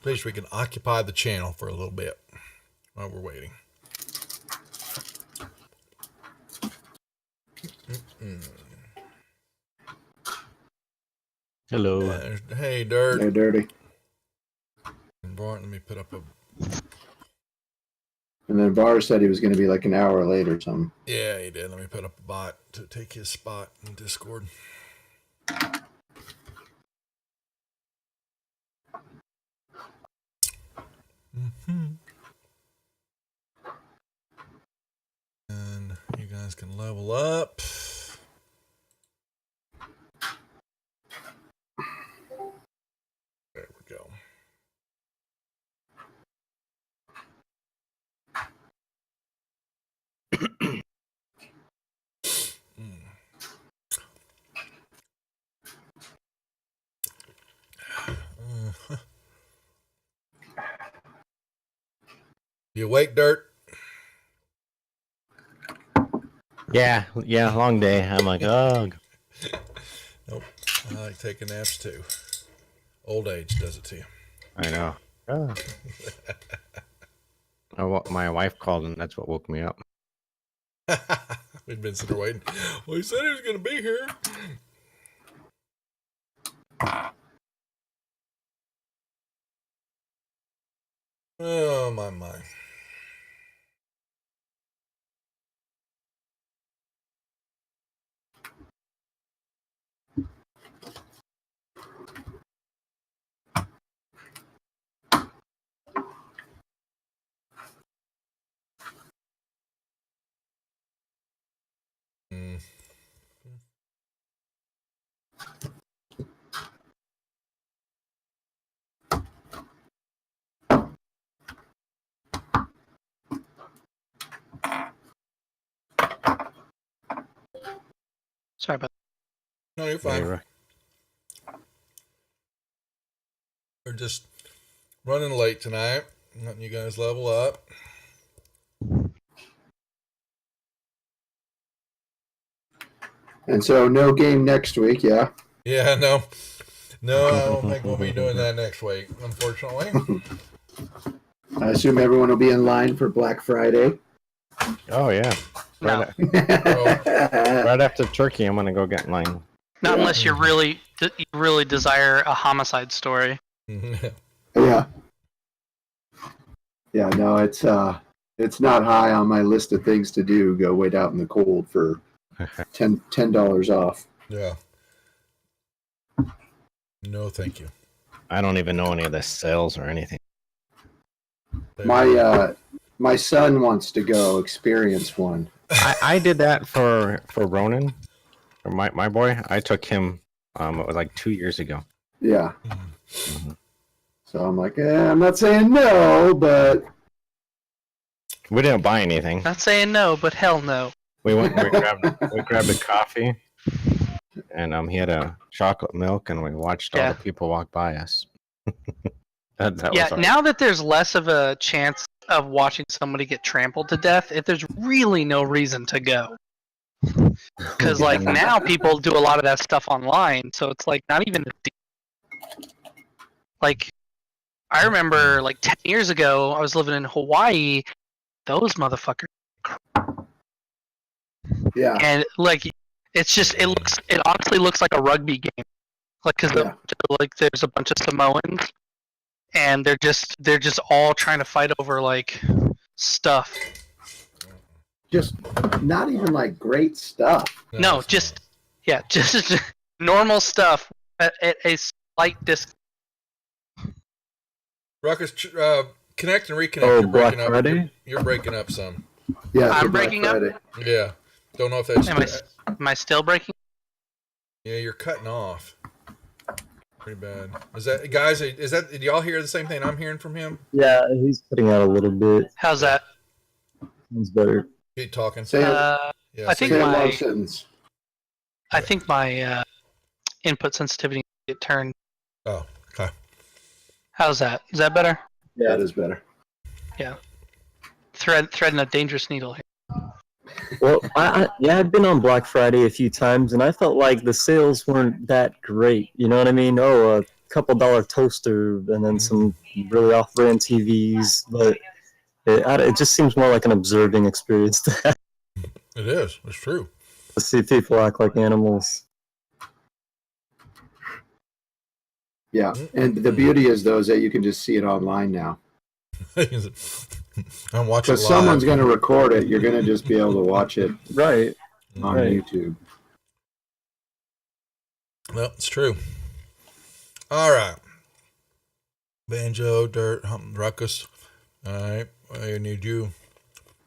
At least we can occupy the channel for a little bit while we're waiting. Hello. Hey, Dirt. Hey, Dirty. And Bart, let me put up a... And then Bar said he was going to be like an hour late or something. Yeah, he did. Let me put up a bot to take his spot in Discord. And you guys can level up. There we go. You awake, Dirt? Yeah, long day. I'm like, oh. Nope. I like taking naps too. Old age does it to you. I know. Oh. My wife called and that's what woke me up. We'd been sitting there waiting. Well, he said he was going to be here. Oh, my. Sorry about that. No, you're fine. Yeah, right. We're just running late tonight. Letting you guys level up. And so no game next week, yeah? Yeah, no, I don't think we'll be doing that next week, unfortunately. I assume everyone will be in line for Black Friday. Oh, yeah. No. Right after turkey, I'm going to go get mine. Not unless you really desire a homicide story. Yeah. Yeah, no, it's not high on my list of things to do. Go wait out in the cold for $10 off. Yeah. No, thank you. I don't even know any of the sales or anything. My son wants to go experience one. I did that for Ronan, or my boy. I took him. It was like 2 years ago. Yeah. Mm-hmm. So I'm like, I'm not saying no, but We didn't buy anything. Not saying no, but hell no. We went. We grabbed a coffee, and he had a chocolate milk, and we watched all the people walk by us. that Yeah, was our... now that there's less of a chance of watching somebody get trampled to death, there's really no reason to go. Because like now people do a lot of that stuff online, so it's like not even like I remember like 10 years ago I was living in Hawaii. Those motherfuckers. yeah. And like it honestly looks like a rugby game. Like because like there's a bunch of Samoans and they're just all trying to fight over like stuff. Just not even like great stuff. No, just normal stuff at a slight distance. Ruckus, connect and reconnect. Oh, You're breaking Black up. Friday? You're breaking up some. Yeah, I'm for Black breaking up? Friday. Yeah. Don't know if that's... Am I still breaking? Yeah, you're cutting off. Pretty bad. Is that, guys, did y'all hear the same thing I'm hearing from him? Yeah, he's cutting out a little bit. How's that? Sounds better. Keep talking. Say I think say a my long sentence. input sensitivity get turned. Oh, okay. How's that? Is that better? Yeah, that is better. Yeah. Threading a dangerous needle here. Well, I've been on Black Friday a few times, and I felt like the sales weren't that great. You know what I mean? Oh, couple dollar toaster and then some really off-brand TVs, but it just seems more like an observing experience to have It is. It's true. to see people act like animals. Yeah, and the beauty is though is that you can just see it online now. I'm watching Because someone's going to record it, you're going to just be able to watch it Right. on Right. YouTube. Well, it's true. All right. Banjo, Dirt, Ruckus. All right. I need you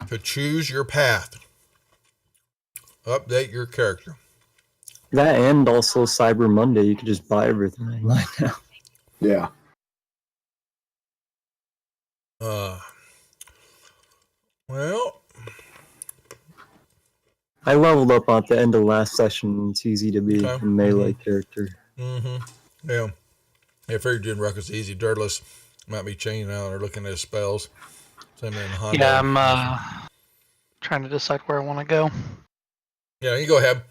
to choose your path. Update your character. That and also Cyber Monday, you can just buy everything online now. Yeah. Well, I leveled up at the end of last session. It's easy to be Okay. a melee character. yeah. I figured doing Ruckus easy. Dirtless might be changing out or looking at his spells. Same in Hondo. Yeah, I'm trying to decide where I want to go. Yeah, you go ahead.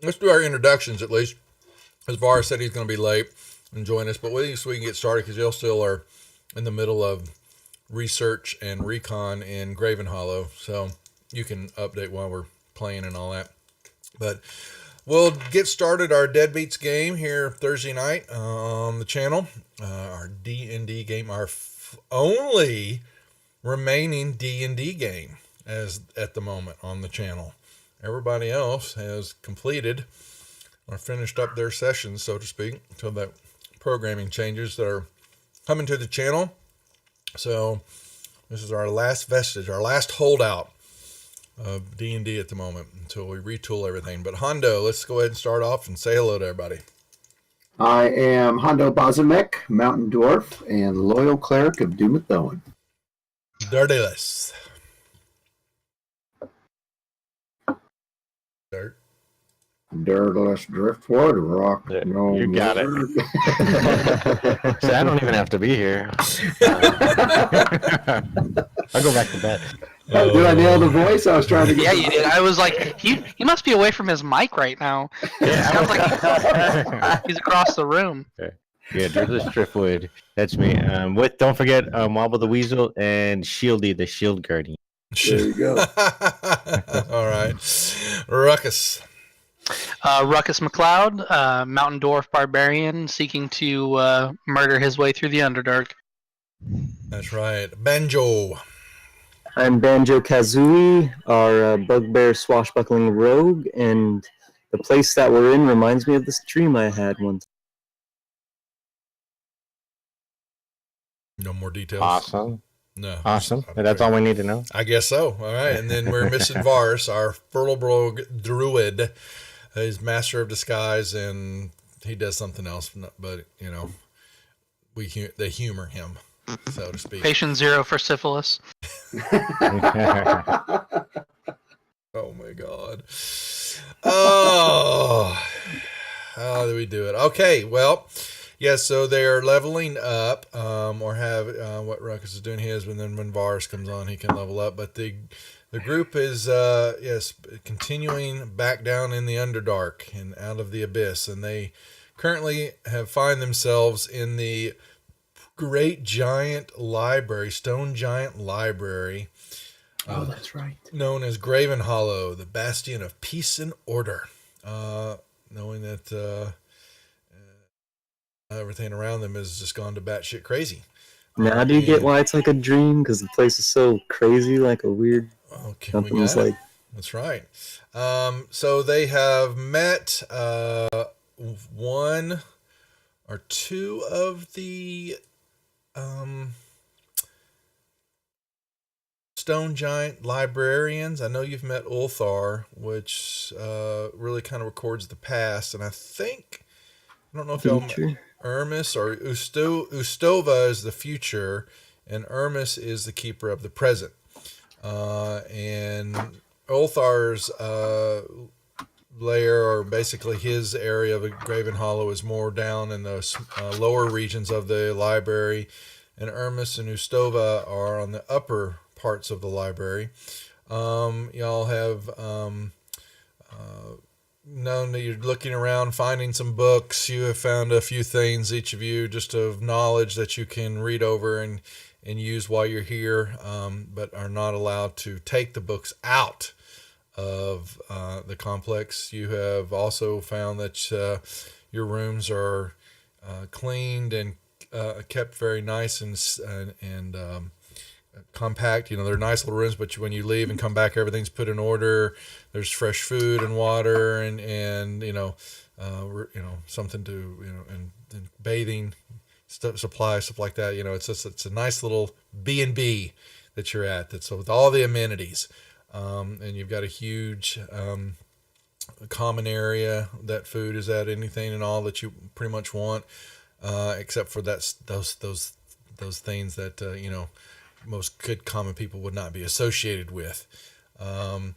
Let's do our introductions at least. As Var said, he's going to be late and join us, but at least we can get started because y'all still are in the middle of research and recon in Graven Hollow, so you can update while we're playing and all that. But we'll get started our Deadbeats game here Thursday night on the channel. Our D&D game, our only remaining D&D game as at the moment on the channel. Everybody else has completed or finished up their sessions, so to speak, so that programming changes that are coming to the channel. So this is our last vestige, our last holdout of D&D at the moment until we retool everything. But Hondo, let's go ahead and start off and say hello to everybody. I am Hondo Bazamek, Mountain Dwarf, and Loyal Cleric of Doomethone. Dirtyless. Dirt. Dirtless Driftwood, Rock. Yeah, No you got it. more. So I don't even have to be here. I'll go back to bed. Did I nail the voice? I was trying to get Yeah, you did. I was like, he must be away from his mic right now. Yeah, Sounds like he's across the room. Yeah, Dirtless Driftwood. That's me. Don't forget Wobble the Weasel and Shieldy the Shield Guardian. There you go. All right. Ruckus. Ruckus McLeod, Mountain Dwarf Barbarian, seeking to murder his way through the Underdark. That's right. Banjo. I'm Banjo Kazooie, our bugbear swashbuckling rogue, and the place that we're in reminds me of this dream I had once. No more details. Awesome. No. Awesome. That's all we need to know. I guess so. All right. And then we're missing Vars, our Furlbrog druid. He's master of disguise, and he does something else. But, you know, they humor him, so to speak. Patient 0 for syphilis. Oh, my God. Oh. How do we do it? Okay. Well, yeah, so they're leveling up, or have what Ruckus is doing his, and then when Vars comes on, he can level up. But the group is continuing back down in the Underdark and out of the abyss, and they currently find themselves in the great giant library, stone giant library. Oh, that's right. Known as Graven Hollow, the bastion of peace and order. Knowing that everything around them has just gone to batshit crazy. Now do you get why it's like a dream? Because the place is so crazy, like a weird... Okay, something was like... That's right. So they have met one or two of the stone giant librarians. I know you've met Ulthar, which really kind of records the past, and I don't know if y'all met Ermis or Ustova is the future, and Ermis is the keeper of the present. And Ulthar's lair, or basically his area of Graven Hollow, is more down in the lower regions of the library, and Ermis and Ustova are on the upper parts of the library. Y'all have known that you're looking around, finding some books. You have found a few things, each of you, just of knowledge that you can read over and use while you're here, but are not allowed to take the books out of the complex. You have also found that your rooms are cleaned and kept very nice and compact. They're nice little rooms, but when you leave and come back, everything's put in order. There's fresh food and water and something to and bathing stuff, supplies, stuff like that. It's a nice little B&B that you're at. That's with all the amenities, and you've got a huge common area that food is at, anything and all that you pretty much want, except for those things that most good common people would not be associated with. You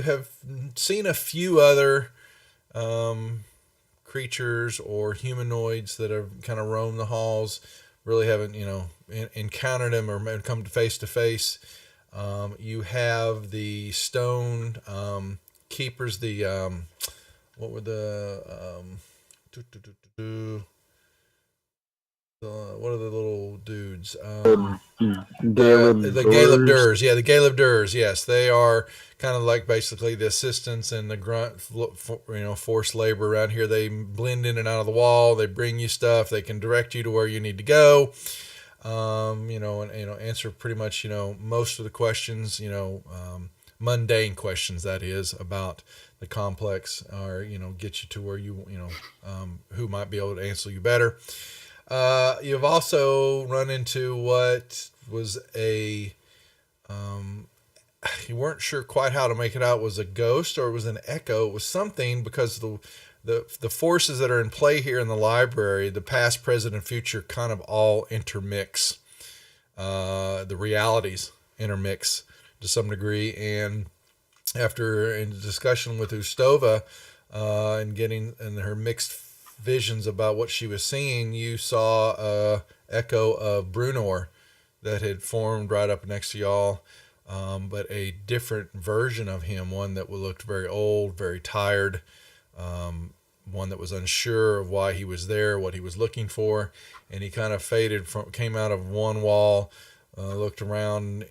have seen a few other creatures or humanoids that have kind of roamed the halls. Really haven't encountered them or come face to face. You have the stone keepers. What were what are the little dudes? The Galeb-Durs. Yeah, the Galeb-Durs. Yes, they are kind of like basically the assistants and the grunt, forced labor around here. They blend in and out of the wall. They bring you stuff. They can direct you to where you need to go. Answer pretty much, most of the questions, mundane questions, that is, about the complex, or, get you to where who might be able to answer you better. You've also run into what was you weren't sure quite how to make it out. Was a ghost or it was an echo? It was something, because the forces that are in play here in the library, the past, present, and future, kind of all intermix. The realities intermix to some degree, and after in discussion with Ustova and getting in her mixed visions about what she was seeing, you saw a echo of Brunor that had formed right up next to y'all, but a different version of him, one that looked very old, very tired, one that was unsure of why he was there, what he was looking for, and he kind of came out of one wall, looked around,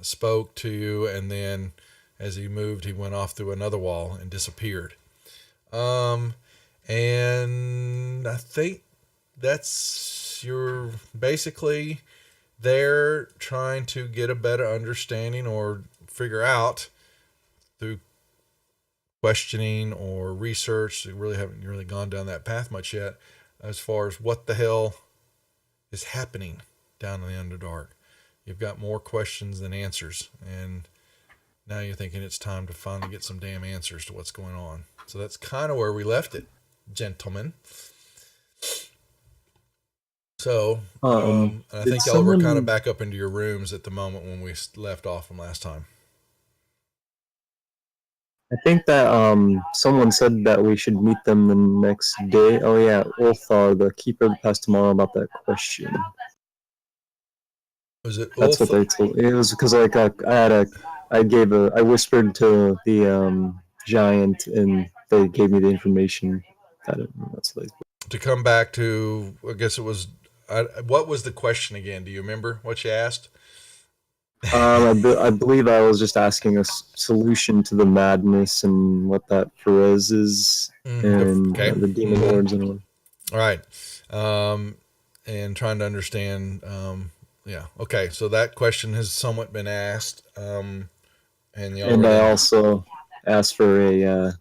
spoke to you, and then as he moved, he went off through another wall and disappeared. And I think you're basically there trying to get a better understanding or figure out through questioning or research. You really haven't really gone down that path much yet, as far as what the hell is happening down in the Underdark. You've got more questions than answers, and now you're thinking it's time to finally get some damn answers to what's going on. So that's kind of where we left it, gentlemen. So I think y'all were kind of back up into your rooms at the moment when we left off from last time. I think that someone said that we should meet them the next day. Oh yeah, Ulthar, the keeper of the past tomorrow, about that question. Was it? That's what they told. It was because I whispered to the giant, and they gave me the information. That's what to come back to. I guess it was. What was the question again? Do you remember what you asked? I believe I was just asking a solution to the madness and what that Perez is, and the demon lords and all. All right, and trying to understand. Yeah. Okay. So that question has somewhat been asked, and I also asked for a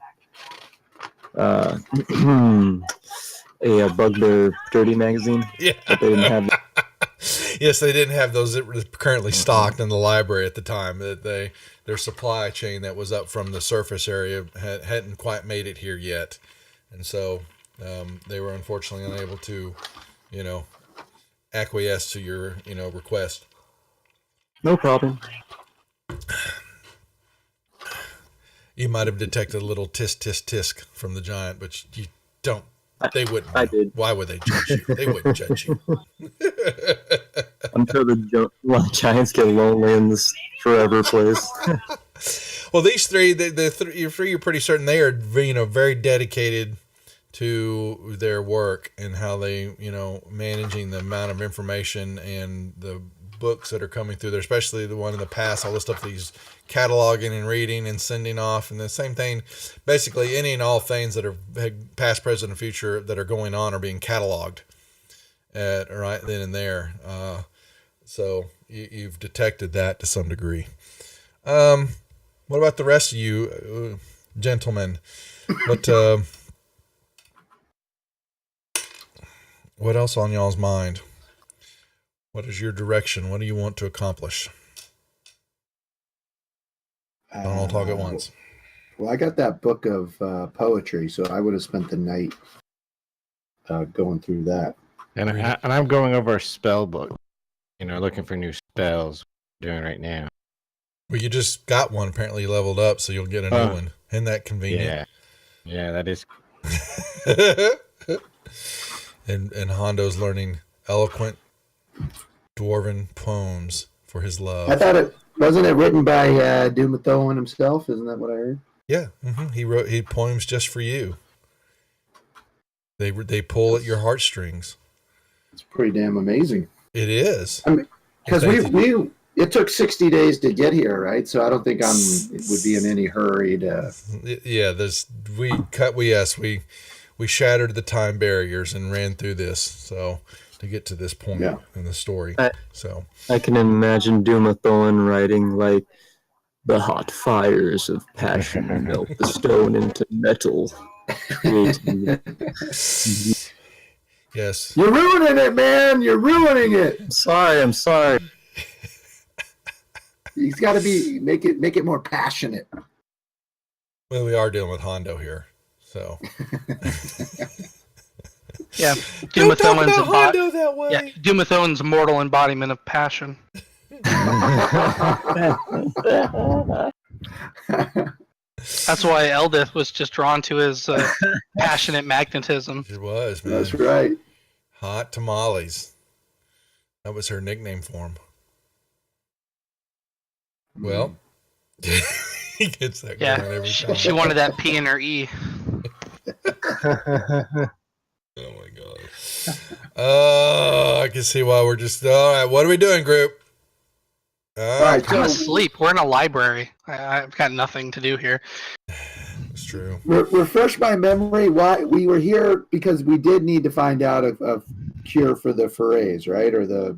Bugbear Dirty magazine. Yeah. But they didn't have. Yes, they didn't have those that were currently stocked in the library at the time. That their supply chain that was up from the surface area hadn't quite made it here yet, and so they were unfortunately unable to, acquiesce to your, request. No problem. You might have detected a little tisk tisk tisk from the giant, but you don't. They wouldn't. I did. Why would they judge you? They wouldn't judge you. I'm sure the giants get lonely in this forever place. Well, these three, the three, you're pretty certain they are, very dedicated to their work and how they, managing the amount of information and the books that are coming through there, especially the one in the past, all the stuff that he's cataloging and reading and sending off. And the same thing, basically any and all things that are past, present, and future that are going on are being cataloged at right then and there. So you've detected that to some degree. What about the rest of you, gentlemen? What else on y'all's mind? What is your direction? What do you want to accomplish? Don't all talk at once. Well, I got that book of poetry, so I would have spent the night going through that. And I'm going over a spell book, looking for new spells. Doing right now. Well, you just got one. Apparently, you leveled up, so you'll get a new one. Isn't that convenient? Yeah, that is. and Hondo's learning eloquent dwarven poems for his love. I thought wasn't it written by Dumathoin himself? Isn't that what I heard? Yeah, he poems just for you. They pull at your heartstrings. It's pretty damn amazing. It is. I mean, because it took 60 days to get here, right? So I don't think it would be in any hurry to. Yeah, we shattered the time barriers and ran through this, so to get to this point in the story. I can imagine Dumathoin writing like the hot fires of passion melt the stone into metal. Yes. You're ruining it, man. You're ruining it. I'm sorry. He's got to make it more passionate. Well, we are dealing with Hondo here, so. Yeah, Dumathoin's mortal embodiment of passion. That's why Eldith was just drawn to his passionate magnetism. It was, man. That's right. Hot tamales. That was her nickname for him. Well, he gets that going every time. She wanted that P in her E. Oh my god. I can see why we're just all right. What are we doing, group? All right, I'm asleep. We're in a library. I've got nothing to do here. It's true. Refresh my memory. Why we were here because we did need to find out a cure for the forays, right? Or the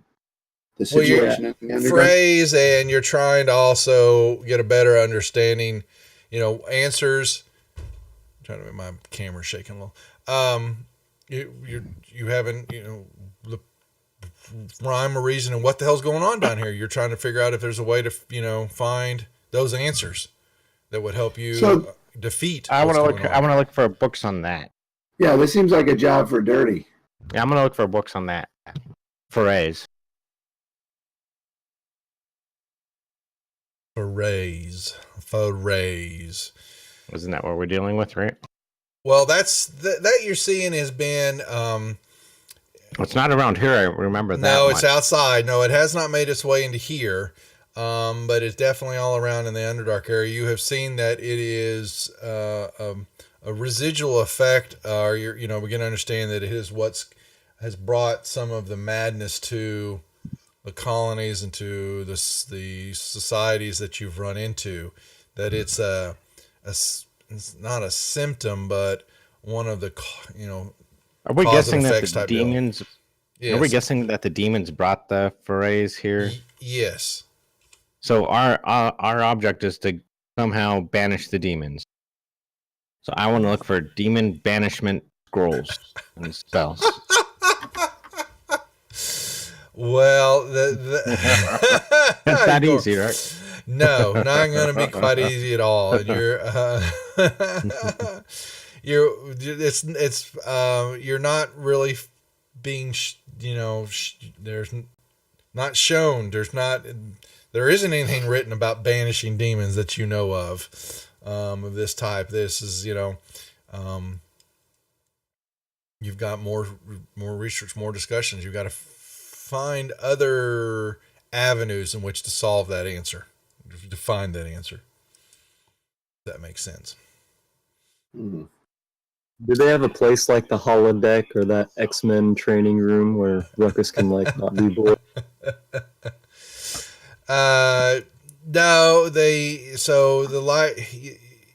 situation in the underground. Phrase, and you're trying to also get a better understanding. Answers. I'm trying to make my camera shaking a little. You haven't the rhyme or reason and what the hell's going on down here. You're trying to figure out if there's a way to find those answers that would help you defeat. I want to look for books on that. Yeah, this seems like a job for Dirty. Yeah, I'm gonna look for books on that. Forays. Forays. Isn't that what we're dealing with, right? Well, that you're seeing has been. It's not around here. I remember that. No, it's outside. No, it has not made its way into here, but it's definitely all around in the Underdark area. You have seen that it is a residual effect. We can understand that it is has brought some of the madness to the colonies and to the societies that you've run into. That it's it's not a symptom, but one of the Are we guessing that the demons? Yes. Are we guessing that the demons brought the forays here? Yes. So our object is to somehow banish the demons. So I want to look for demon banishment scrolls and spells. Well, it's that easy, right? No, not going to be quite easy at all. And you're not really being, there's not shown. There isn't anything written about banishing demons that you know of this type. This is, you've got more research, more discussions. You've got to find other avenues in which to solve that answer, to find that answer. that makes sense. Mm-hmm. Do they have a place like the holodeck or that X-Men training room where Ruckus can like not be bored? No,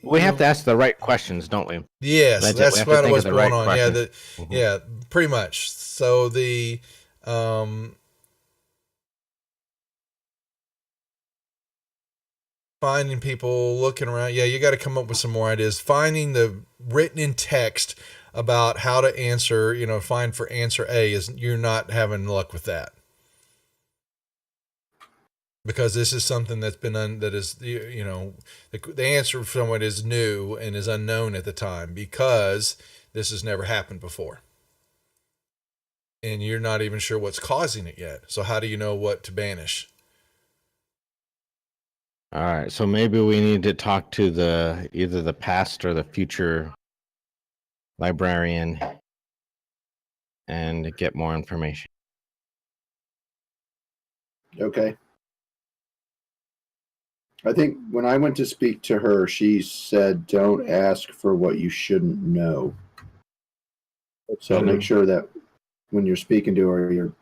we have to ask the right questions, don't we? Yes, that's kind of what's going on. Questions. Yeah, pretty much. So finding people, looking around. Yeah, you got to come up with some more ideas. Finding the written in text about how to answer, find for answer A is you're not having luck with that. Because this is something that's been the answer from it is new and is unknown at the time because this has never happened before. And you're not even sure what's causing it yet. So how do you know what to banish? All right, so maybe we need to talk to either the past or the future librarian and get more information. Okay. I think when I went to speak to her, she said, "Don't ask for what you shouldn't know." So make sure that when you're speaking to her, you're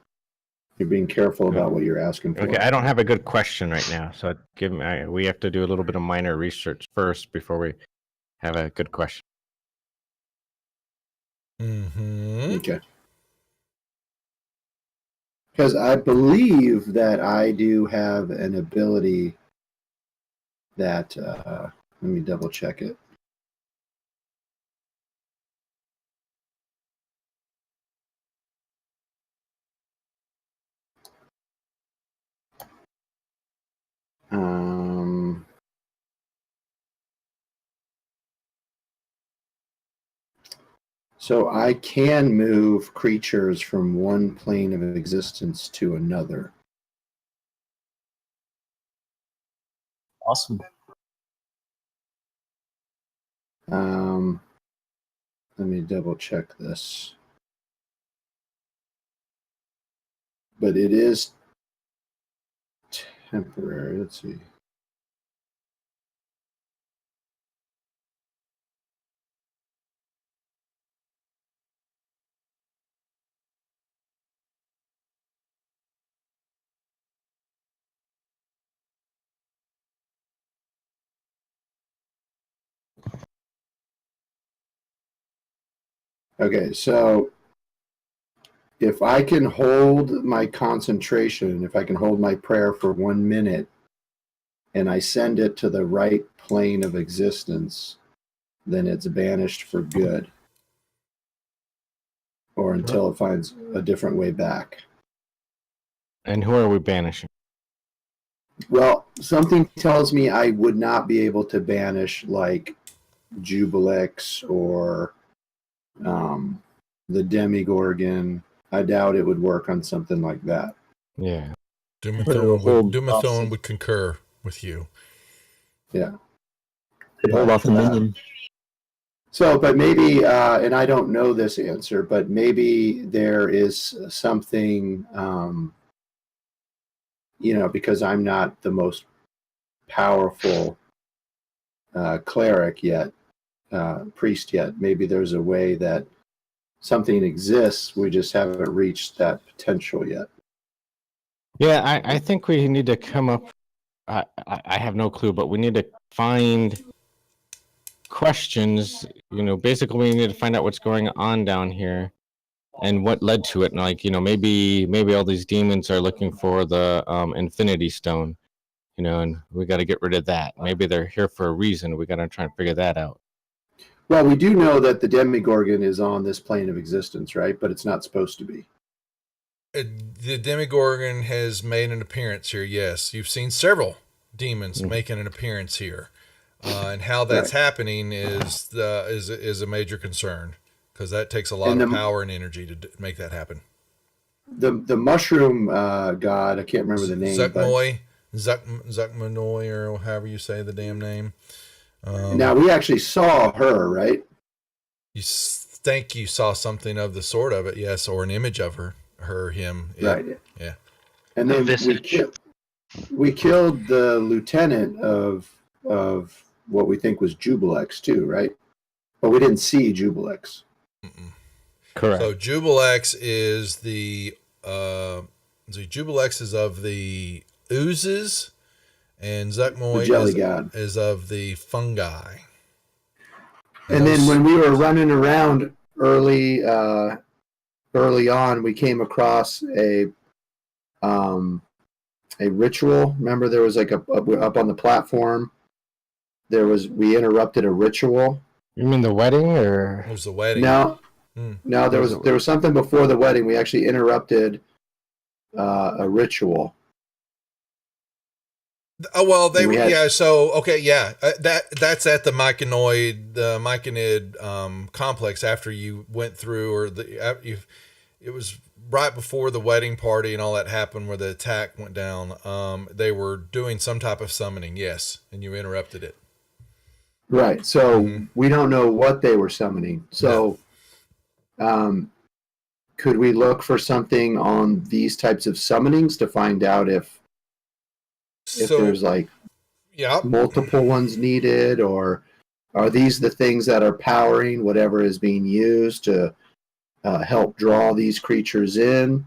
being careful about what you're asking for. Okay, I don't have a good question right now, so we have to do a little bit of minor research first before we have a good question. Mm-hmm. Okay. Because I believe that I do have an ability that, let me double check it. So I can move creatures from one plane of existence to another. Awesome. Let me double check this. But it is temporary. Let's see. Okay, so if I can hold my concentration, if I can hold my prayer for 1 minute, and I send it to the right plane of existence, then it's banished for good, or until it finds a different way back. And who are we banishing? Well, something tells me I would not be able to banish like Jubilex or the Demigorgon. I doubt it would work on something like that. Yeah. Dumathone would concur with you. Yeah. Hold off a minion. So, but maybe, and I don't know this answer, but maybe there is something, because I'm not the most powerful cleric yet, priest yet. Maybe there's a way that something exists. We just haven't reached that potential yet. Yeah, I think we need to come up. I have no clue, but we need to find questions. Basically, we need to find out what's going on down here and what led to it. And maybe all these demons are looking for the Infinity Stone. And we got to get rid of that. Maybe they're here for a reason. We got to try and figure that out. Well, we do know that the Demigorgon is on this plane of existence, right? But it's not supposed to be. The Demigorgon has made an appearance here. Yes, you've seen several demons making an appearance here, and how that's happening is a major concern because that takes a lot of power and energy to make that happen. The mushroom god, I can't remember the name. Zuckmanoi, or however you say the damn name. Now we actually saw her, right? You think you saw something of the sort of it, yes, or an image of him. Yeah. Right. Yeah. And then we killed the lieutenant of what we think was Jubilex too, right? But we didn't see Jubilex. Correct. So Jubilex is the Jubilex is of the oozes, and Zuckmoy is of the fungi. And then when we were running around early on, we came across a ritual. Remember, there was like up on the platform. We interrupted a ritual. You mean the wedding, or it was the wedding? No, no. There was something before the wedding. We actually interrupted a ritual. Oh well, So okay, yeah. That's at the Myconid complex after you went through, it was right before the wedding party and all that happened, where the attack went down. They were doing some type of summoning, yes, and you interrupted it. Right. So we don't know what they were summoning. So, could we look for something on these types of summonings to find out if there's like multiple ones needed, or are these the things that are powering whatever is being used to help draw these creatures in?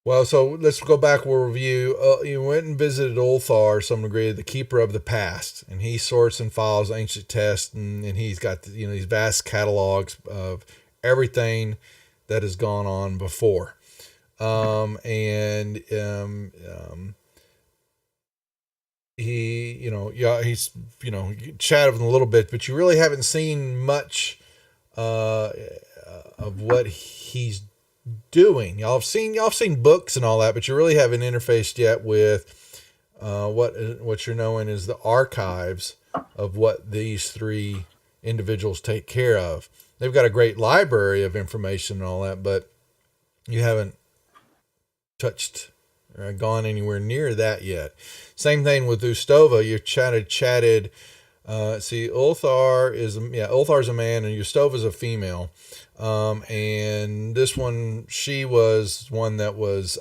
Well, so let's go back. We'll review. You went and visited Ulthar, some degree, the keeper of the past, and he sorts and files ancient texts, and he's got these vast catalogs of everything that has gone on before, he's chatted with him a little bit, but you really haven't seen much of what he's doing. Y'all have seen books and all that, but you really haven't interfaced yet with what you're knowing is the archives of what these three individuals take care of. They've got a great library of information and all that, but you haven't touched or gone anywhere near that yet. Same thing with Ustova. You chatted. See, Ulthar's a man and Ustova's a female. And this one, she was one that was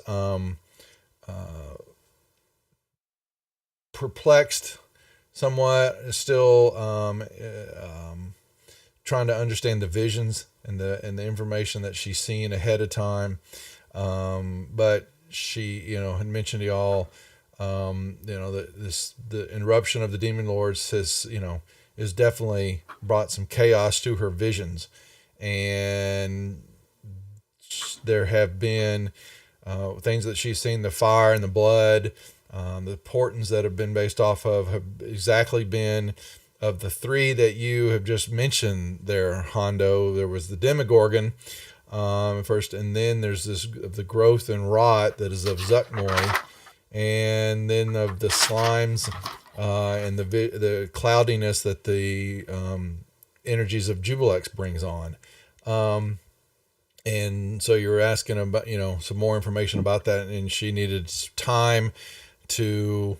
perplexed somewhat, still trying to understand the visions and the information that she's seeing ahead of time. But she, had mentioned to y'all, the interruption of the demon lords has definitely brought some chaos to her visions. And there have been things that she's seen, the fire and the blood, the portents that have been based off of have exactly been of the three that you have just mentioned there, Hondo. There was the Demogorgon first, and then there's this of the growth and rot that is of Zuckmoy, and then of the slimes and the cloudiness that the energies of Jubilex brings on. And so you were asking about, some more information about that, and she needed time to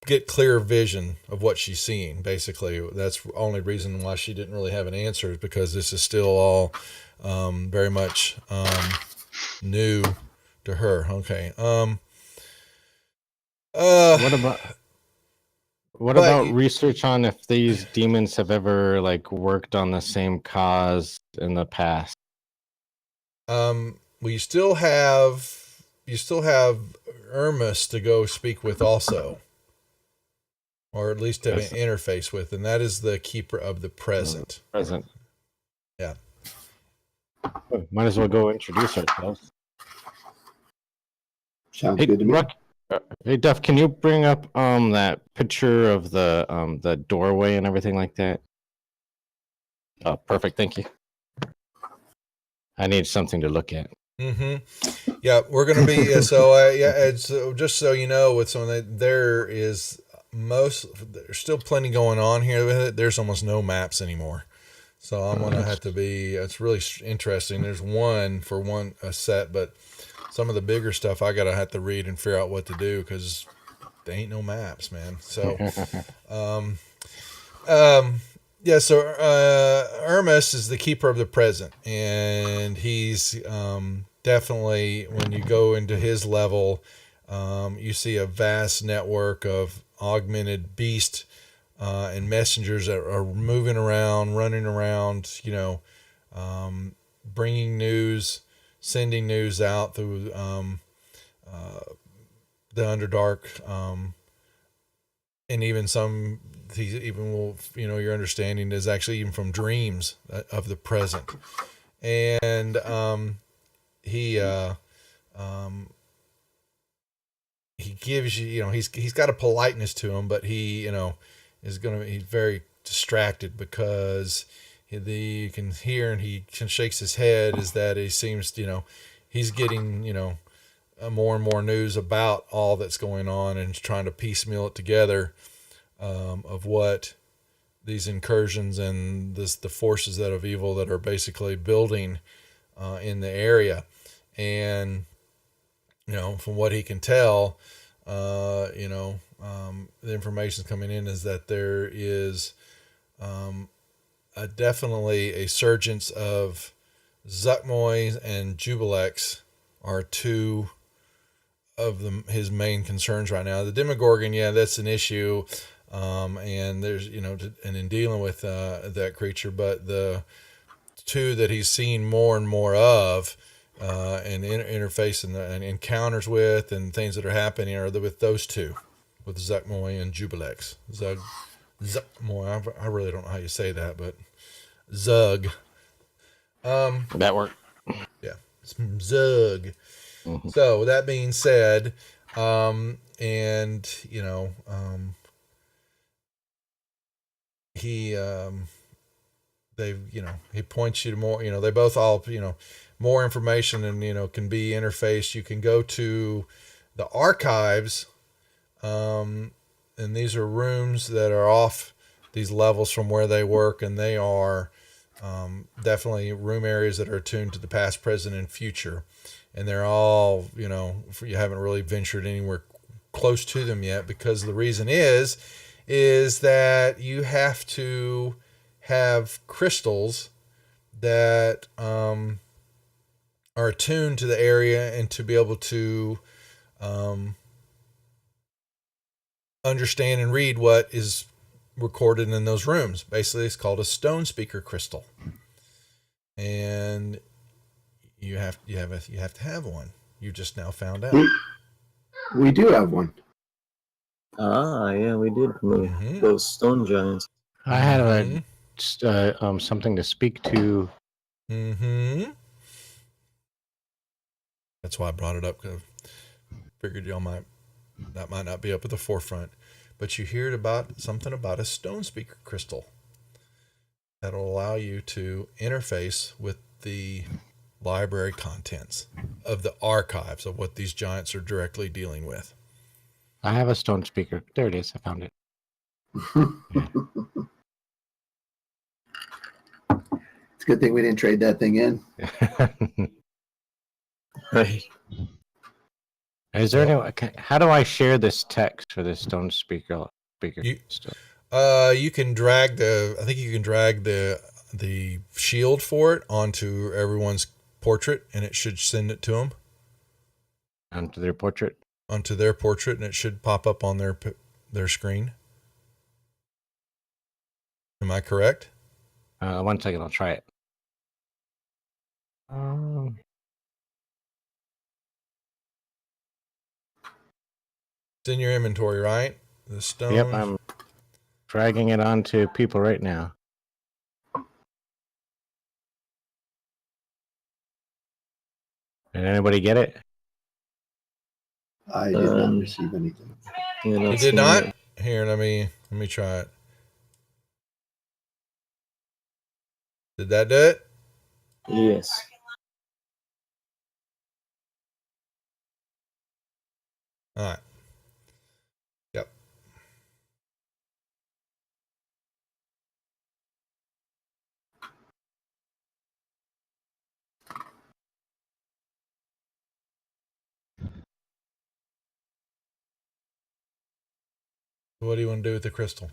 get clear vision of what she's seeing. Basically, that's the only reason why she didn't really have an answer, is because this is still all very much new to her. Okay. What about research on if these demons have ever worked on the same cause in the past? Well, you still have Irmus to go speak with also, or at least have an interface with, and that is the keeper of the present. Yeah. Might as well go introduce ourselves. Sounds good to me. Hey Duff, can you bring up that picture of the doorway and everything like that? Oh, perfect. Thank you. I need something to look at. Mm-hmm. Yeah, we're gonna be it's just so you know, with some of that, there's still plenty going on here. There's almost no maps anymore, so I'm gonna have to be. It's really interesting. There's one a set, but some of the bigger stuff I gotta have to read and figure out what to do because there ain't no maps, man. So, yeah. So Irmus is the keeper of the present, and he's definitely, when you go into his level, you see a vast network of augmented beast and messengers that are moving around, running around, bringing news, sending news out through the Underdark, and even some, even will, your understanding is actually even from dreams of the present. And he gives you, he's got a politeness to him, but he's very distracted because you can hear, and he shakes his head, is that he seems, he's getting, more and more news about all that's going on, and trying to piecemeal it together, of what these incursions and the forces that of evil that are basically building in the area. And from what he can tell, the information coming in is that there is definitely a surgence of Zuckmoy and Jubilex are two of his main concerns right now. The Demogorgon, that's an issue, and there's and in dealing with that creature, but the two that he's seen more and more of, and interface and encounters with, and things that are happening are with those two, with Zuckmoy and Jubilex. Zuckmoy, I really don't know how you say that, but Zug. That worked. Yeah, it's Zug. Mm-hmm. So with that being said, he he points you to more, they both all, more information, and, can be interfaced. You can go to the archives, and these are rooms that are off these levels from where they work, and they are definitely room areas that are attuned to the past, present, and future. And they're all, you haven't really ventured anywhere close to them yet, because the reason is that you have to have crystals that are attuned to the area, and to be able to understand and read what is recorded in those rooms. Basically, it's called a stone speaker crystal, and you have to have one. You just now found out. We do have one. Ah, yeah, we did. Those stone giants. I had something to speak to. Mm-hmm. That's why I brought it up, because I figured that might not be up at the forefront. But you heard about something about a stone speaker crystal that'll allow you to interface with the library contents of the archives of what these giants are directly dealing with. I have a stone speaker. There it is. I found it. It's a good thing we didn't trade that thing in. Hey. Is there any? How do I share this text for this stone speaker? You can drag I think you can drag the shield for it onto everyone's portrait, and it should send it to them. Onto their portrait? Onto their portrait, and it should pop up on their screen. Am I correct? 1 second, I'll try it. It's in your inventory, right? The stone. Yep, I'm dragging it onto people right now. Did anybody get it? I did not receive anything. You did not? Here, let me try it. Did that do it? Yes. All right. Yep. What do you want to do with the crystal?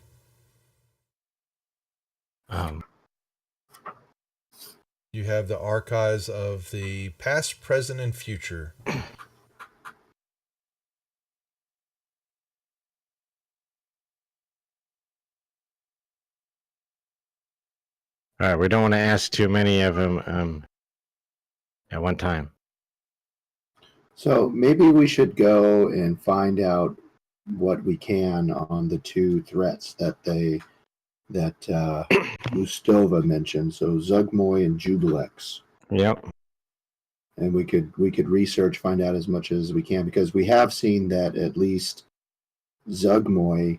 You have the archives of the past, present, and future. All right, we don't want to ask too many of them at one time. So maybe we should go and find out what we can on the two threats that Ustova mentioned. So Zugmoy and Jubilex. Yep. And we could research, find out as much as we can, because we have seen that at least Zugmoy,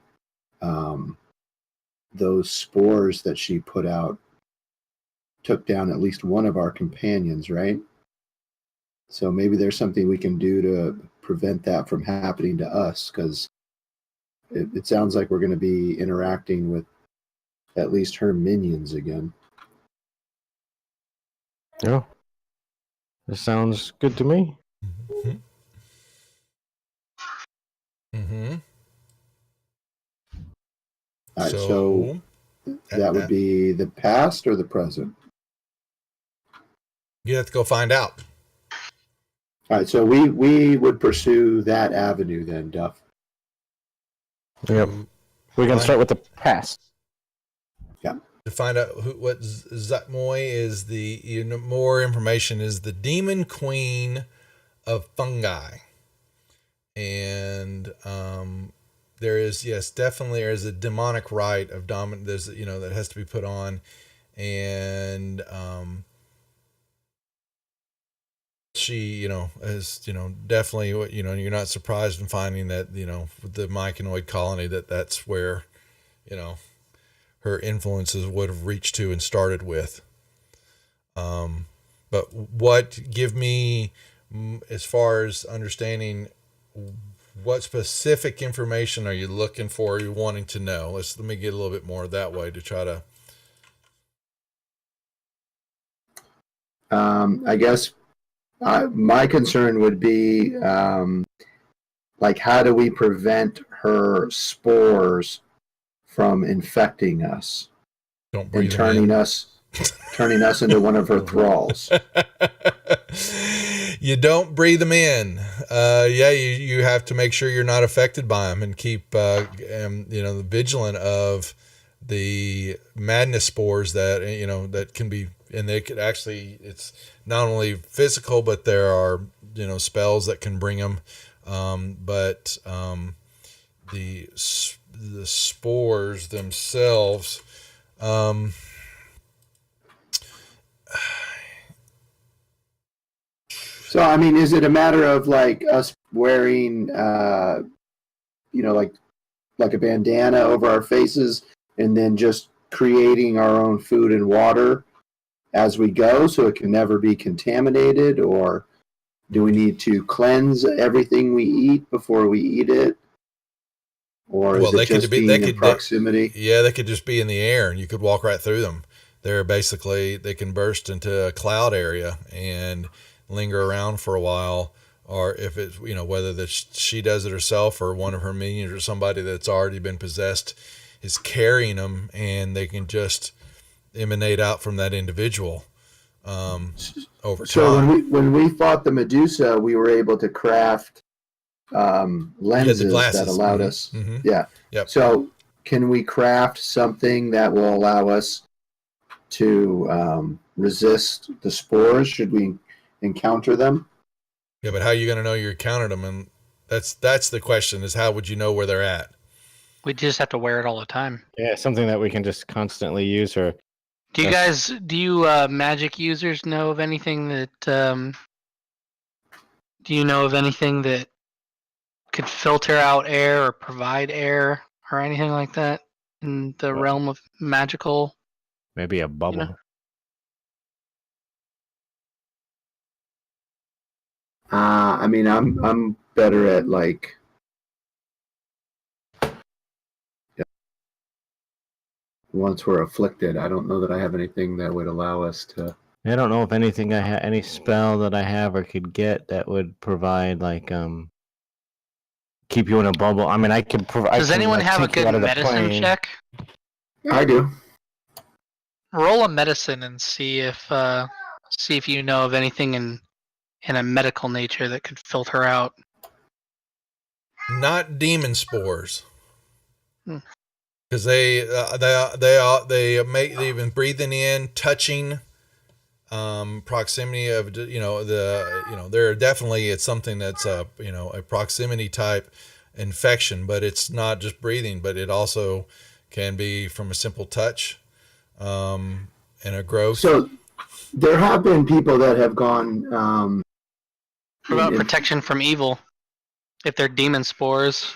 those spores that she put out took down at least one of our companions, right? So maybe there's something we can do to prevent that from happening to us, because it sounds like we're going to be interacting with at least her minions again. Yeah. This sounds good to me. Mm-hmm. Mm-hmm. All right, so that would be the past or the present? You have to go find out. All right, so we would pursue that avenue then, Duff. Yep. We're going to start with the past. Yeah. To find out what Zugmoy is, more information is the demon queen of fungi. And there is, definitely there is a demonic rite of dominant. There's, that has to be put on, and she, is, definitely, you're not surprised in finding that, with the myconiid colony, that's where, her influences would have reached to and started with. But give me, as far as understanding, what specific information are you looking for? Are you wanting to know? Let me get a little bit more that way to try to. I guess my concern would be like, how do we prevent her spores from infecting us and turning us into one of her thralls? You don't breathe them in. You have to make sure you're not affected by them, and keep vigilant of the madness spores that that can be, and they could actually, it's not only physical, but there are spells that can bring them. But the spores themselves. So, I mean, is it a matter of like us wearing, like a bandana over our faces, and then just creating our own food and water as we go, so it can never be contaminated? Or do we need to cleanse everything we eat before we eat it? Or is it just being in proximity? They could just be in the air, and you could walk right through them. They can burst into a cloud area and linger around for a while, or if it's whether she does it herself or one of her minions or somebody that's already been possessed is carrying them, and they can just emanate out from that individual over time. So when we fought the Medusa, we were able to craft lenses that allowed us. Mm-hmm. Yeah. Yep. So can we craft something that will allow us to resist the spores should we encounter them? Yeah, but how are you going to know you encountered them? And that's the question: is how would you know where they're at? We just have to wear it all the time. Yeah, something that we can just constantly use. Or do you magic users know of anything that? Do you know of anything that could filter out air or provide air or anything like that in the realm of magical? Maybe a bubble. I mean, I'm better at like. Once we're afflicted, I don't know that I have anything that would allow us to. I don't know if anything any spell that I have or could get that would provide like keep you in a bubble. I mean, I could provide. Does anyone have a good medicine check? I do. Roll a medicine and see if you know of anything in a medical nature that could filter out. Not demon spores. because they even breathing in, touching, proximity of they're definitely, it's something that's a proximity type infection, but it's not just breathing, but it also can be from a simple touch, and a growth. So there have been people that have gone. What about protection from evil? If they're demon spores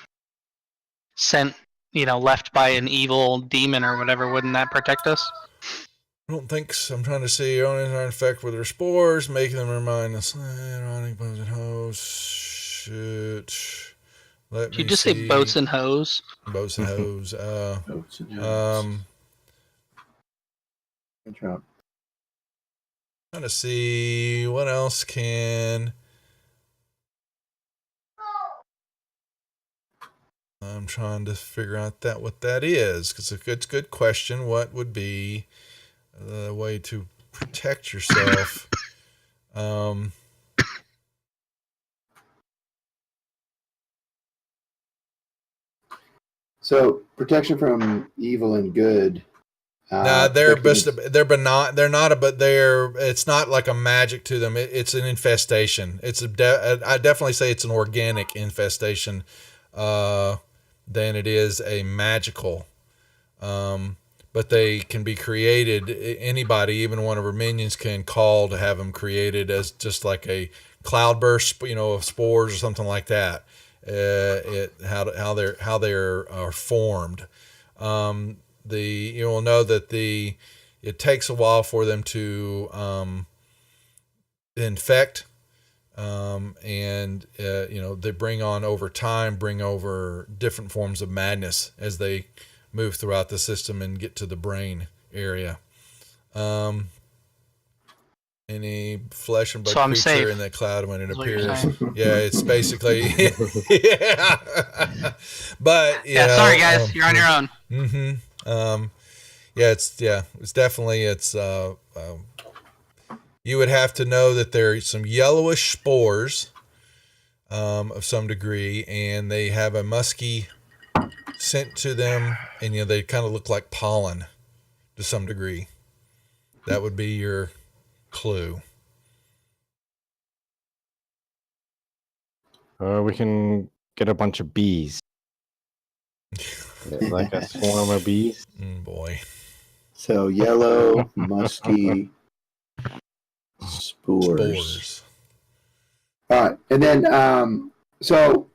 sent, left by an evil demon or whatever, wouldn't that protect us? I don't think so. I'm trying to see owners are infected with their spores, making them remind us. Ironic bones and hose. Shit. Let Did you me just see. say boats and hose? Boats and hose. Boats and hose. Good job. Trying to see what else can. I'm trying to figure out what that is, because it's a good question. What would be the way to protect yourself? So protection from evil and good. Nah, they're benign. They're not, but it's not like a magic to them. It's an infestation. I definitely say it's an organic infestation, than it is a magical. But they can be created. Anybody, even one of our minions, can call to have them created as just like a cloudburst, of spores or something like that. How they are formed. You'll know that it takes a while for them to infect, and they bring over different forms of madness as they move throughout the system and get to the brain area. Any flesh and blood creature safe in that cloud when it is what you're appears. saying. Yeah, it's basically yeah. But sorry guys, you're on your own. Mm-hmm. It's definitely you would have to know that there's some yellowish spores, of some degree, and they have a musky scent to them, and they kind of look like pollen to some degree. That would be your clue. We can get a bunch of bees. Like a swarm of bees. Boy. So yellow, musky spores. All right. And then, so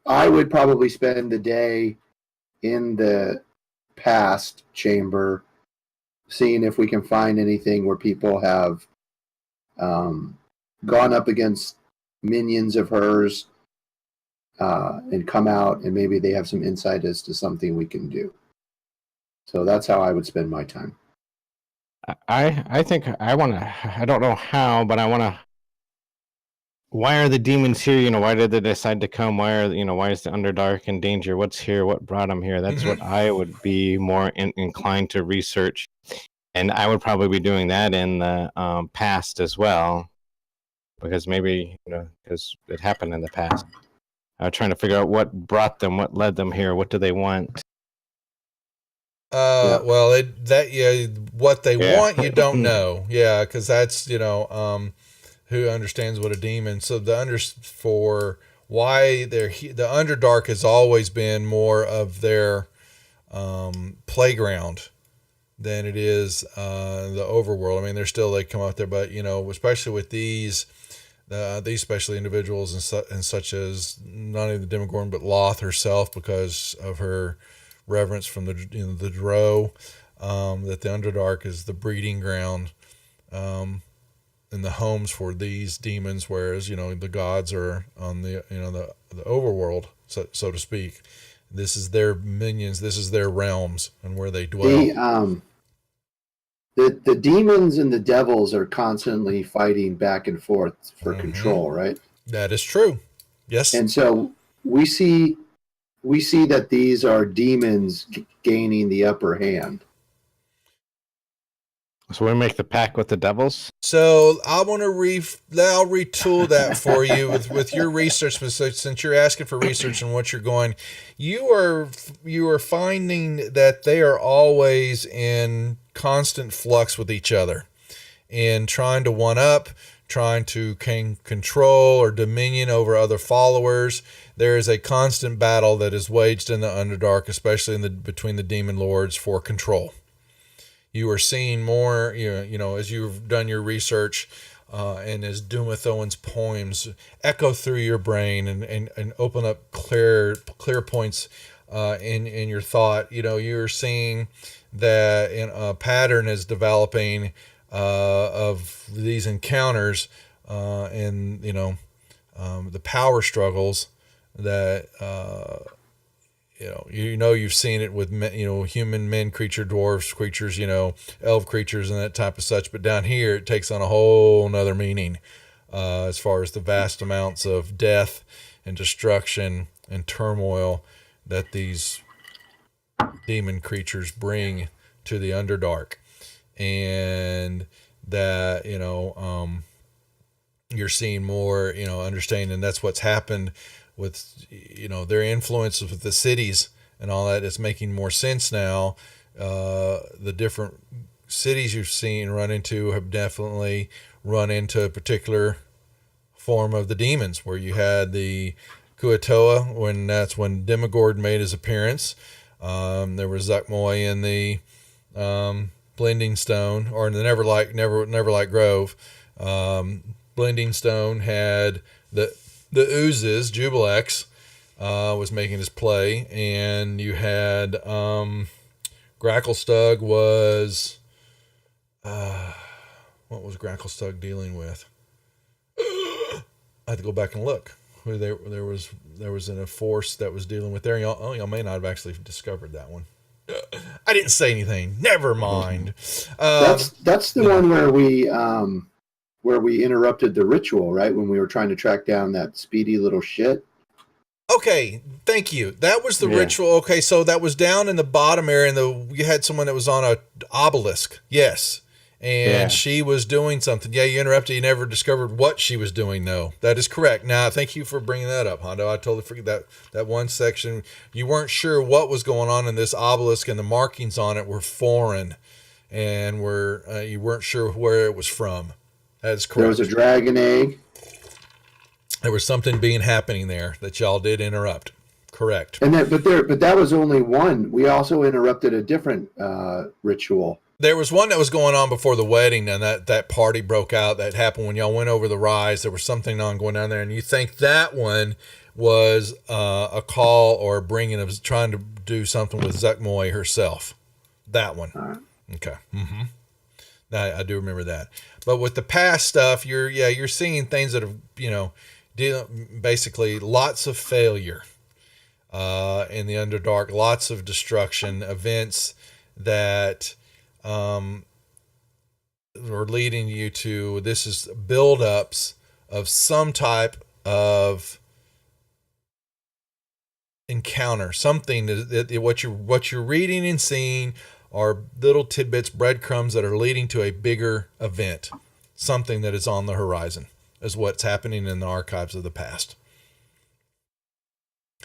I would probably spend the day in the past chamber seeing if we can find anything where people have gone up against minions of hers and come out, and maybe they have some insight as to something we can do. So that's how I would spend my time. I think I want to. I don't know how, but I want to. Why are the demons here? Why did they decide to come? Why is the Underdark in danger? What's here? What brought them here? That's what I would be more inclined to research, and I would probably be doing that in the past as well, because maybe because it happened in the past. Trying to figure out what brought them, what led them here, what do they want. Well, what they want, you don't know. Yeah, because that's who understands what a demon. So for why the Underdark has always been more of their playground than it is the overworld. I mean, they come out there, but especially with these special individuals and such as not only the Demogorgon but Loth herself, because of her reverence from the Drow, that the Underdark is the breeding ground, and the homes for these demons, whereas the gods are on the the overworld, so to speak. This is their minions. This is their realms and where they dwell. The demons and the devils are constantly fighting back and forth for control, right? That is true. Yes. And so we see that these are demons gaining the upper hand. So we make the pact with the devils. So I want to I'll retool that for you with your research, since you're asking for research and what you're going. You are finding that they are always in constant flux with each other, and trying to one up, trying to gain control or dominion over other followers. There is a constant battle that is waged in the Underdark, especially between the demon lords for control. You are seeing more, you know, as you've done your research, and as Dumathoan's poems echo through your brain and open up clear points in your thought. You know, you're seeing that a pattern is developing of these encounters, and the power struggles that you've seen it with human men, dwarves creatures, elf creatures and that type of such. But down here, it takes on a whole nother meaning, as far as the vast amounts of death and destruction and turmoil that these demon creatures bring to the Underdark. And that, you're seeing more, understanding that's what's happened with, their influence with the cities and all that. It's making more sense now. The different cities you've seen run into have definitely run into a particular form of the demons, where you had the Kuatoa, that's when Demogorgon made his appearance. There was Zuckmoy in the Blending Stone, or in the Neverlight Grove. Blending Stone had the oozes. Jubilex was making his play, and you had Gracklestug was what was Gracklestug dealing with? I have to go back and look. There was in a force that was dealing with there. Y'all may not have actually discovered that one. I didn't say anything. Never mind. That's the one where we interrupted the ritual, right? When we were trying to track down that speedy little shit. Okay, thank you. That was the ritual. Okay, so that was down in the bottom area, and you had someone that was on a obelisk. Yes. And she was doing something. Yeah, you interrupted. You never discovered what she was doing, though. That is correct. Now, thank you for bringing that up, Hondo. I totally forget that one section. You weren't sure what was going on in this obelisk, and the markings on it were foreign, and you weren't sure where it was from. That is correct. There was a dragon egg. There was something happening there that y'all did interrupt. Correct. But that was only one. We also interrupted a different ritual. There was one that was going on before the wedding, and that party broke out. That happened when y'all went over the rise. There was something on going down there, and you think that one was a call or trying to do something with Zuckmoy herself. That one. Okay. Mm-hmm. I do remember that. But with the past stuff, you're seeing things that have, basically lots of failure in the Underdark, lots of destruction, events that are leading you to, this is build-ups of some type of encounter, something that what you're reading and seeing are little tidbits, breadcrumbs that are leading to a bigger event, something that is on the horizon, is what's happening in the archives of the past.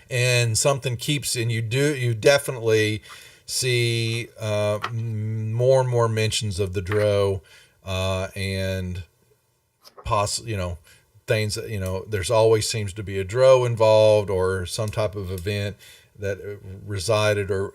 And something and you definitely see more and more mentions of the Drow, and things, there's always seems to be a Drow involved, or some type of event that resided or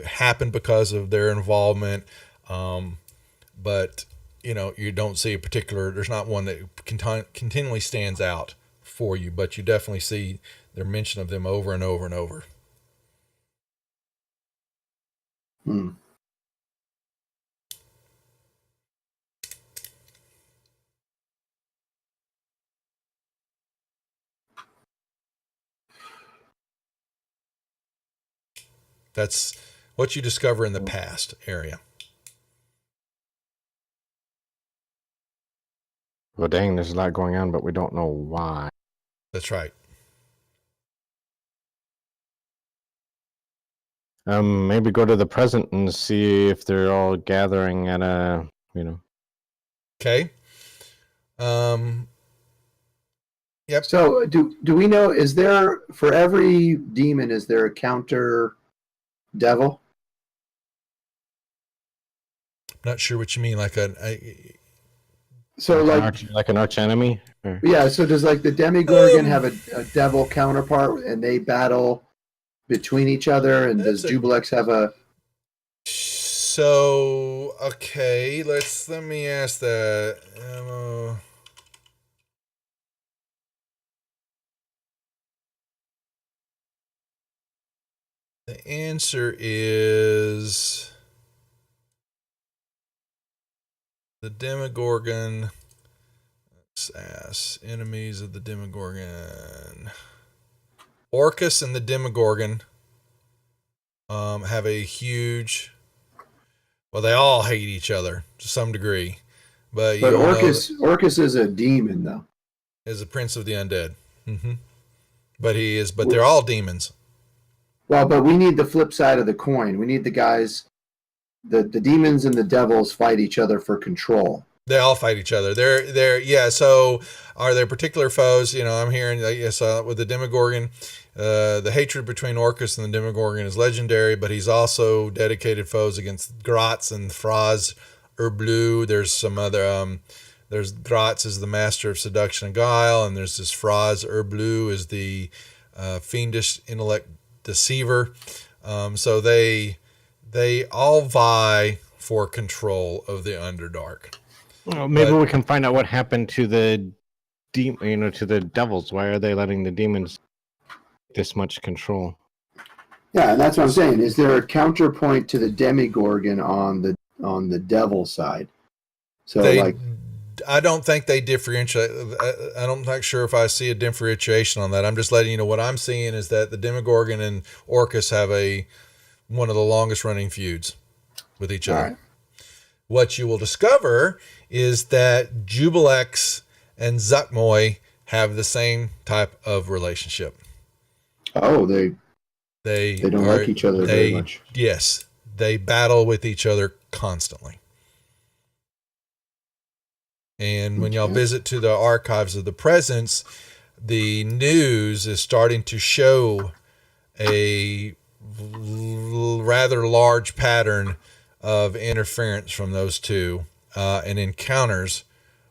happened because of their involvement. But you don't see there's not one that continually stands out for you, but you definitely see their mention of them over and over and over. That's what you discover in the past area. Well, dang, there's a lot going on, but we don't know why. That's right. Maybe go to the present and see if they're all gathering at Okay. Yep. So do we know, is there, for every demon, is there a counter devil? Not sure what you mean. So like an arch enemy? Or? Yeah, so does like the Demigorgon have a devil counterpart and they battle between each other? And does Jubilex have a... So, okay, let me ask that. The answer is the Demogorgon. Let's ask enemies of the Demogorgon. Orcus and the Demogorgon have a huge. Well, they all hate each other to some degree, but Orcus is a demon though. Is a prince of the undead. Mm-hmm. But they're all demons. Well, but we need the flip side of the coin. We need the guys, the demons and the devils fight each other for control. They all fight each other. They're so are there particular foes? I'm hearing with the Demogorgon, the hatred between Orcus and the Demogorgon is legendary, but he's also dedicated foes against Gratz and Fraz Bleu. There's some other there's Gratz is the master of seduction and guile, and there's this Fraz Bleu is the fiendish intellect deceiver. So they all vie for control of the Underdark. Well, maybe we can find out what happened to the to the devils. Why are they letting the demons this much control? Yeah, and that's what I'm saying. Is there a counterpoint to the Demigorgon on the devil side? So I don't think they differentiate. I'm not sure if I see a differentiation on that. I'm just letting you know what I'm seeing is that the Demogorgon and Orcus have one of the longest running feuds with each other. All right. What you will discover is that Jubilex and Zuckmoy have the same type of relationship. Oh, they don't like each other very much. Yes, they battle with each other constantly. And when y'all visit to the archives of the presence, the news is starting to show a rather large pattern of interference from those two and encounters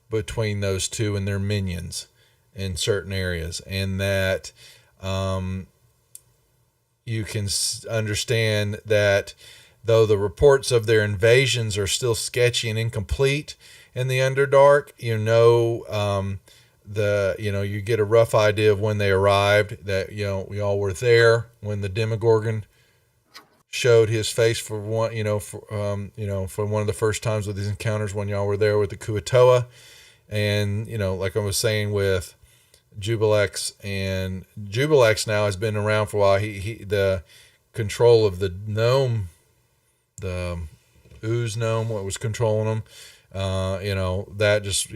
between those two and their minions in certain areas, and that you can understand that though the reports of their invasions are still sketchy and incomplete in the Underdark, you get a rough idea of when they arrived, that we all were there when the Demogorgon showed his face for one for one of the first times with these encounters, when y'all were there with the Kuatoa. And like I was saying with Jubilex now has been around for a while. He the control of the gnome, the ooze gnome, what was controlling him, that just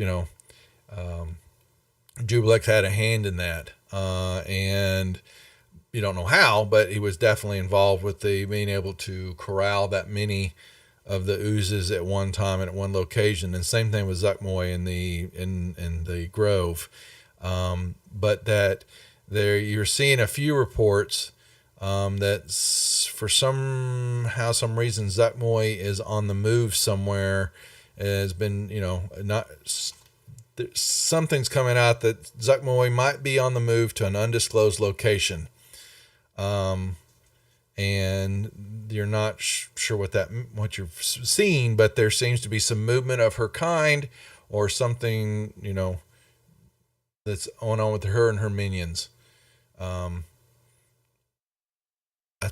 Jubilex had a hand in that, and you don't know how, but he was definitely involved with the being able to corral that many of the oozes at one time and at one location. And same thing with Zuckmoy in the Grove. But that you're seeing a few reports that for some reason Zuckmoy is on the move somewhere. Has been something's coming out that Zuckmoy might be on the move to an undisclosed location. And you're not sure what you're seeing, but there seems to be some movement of her kind, or something, that's going on with her and her minions. That's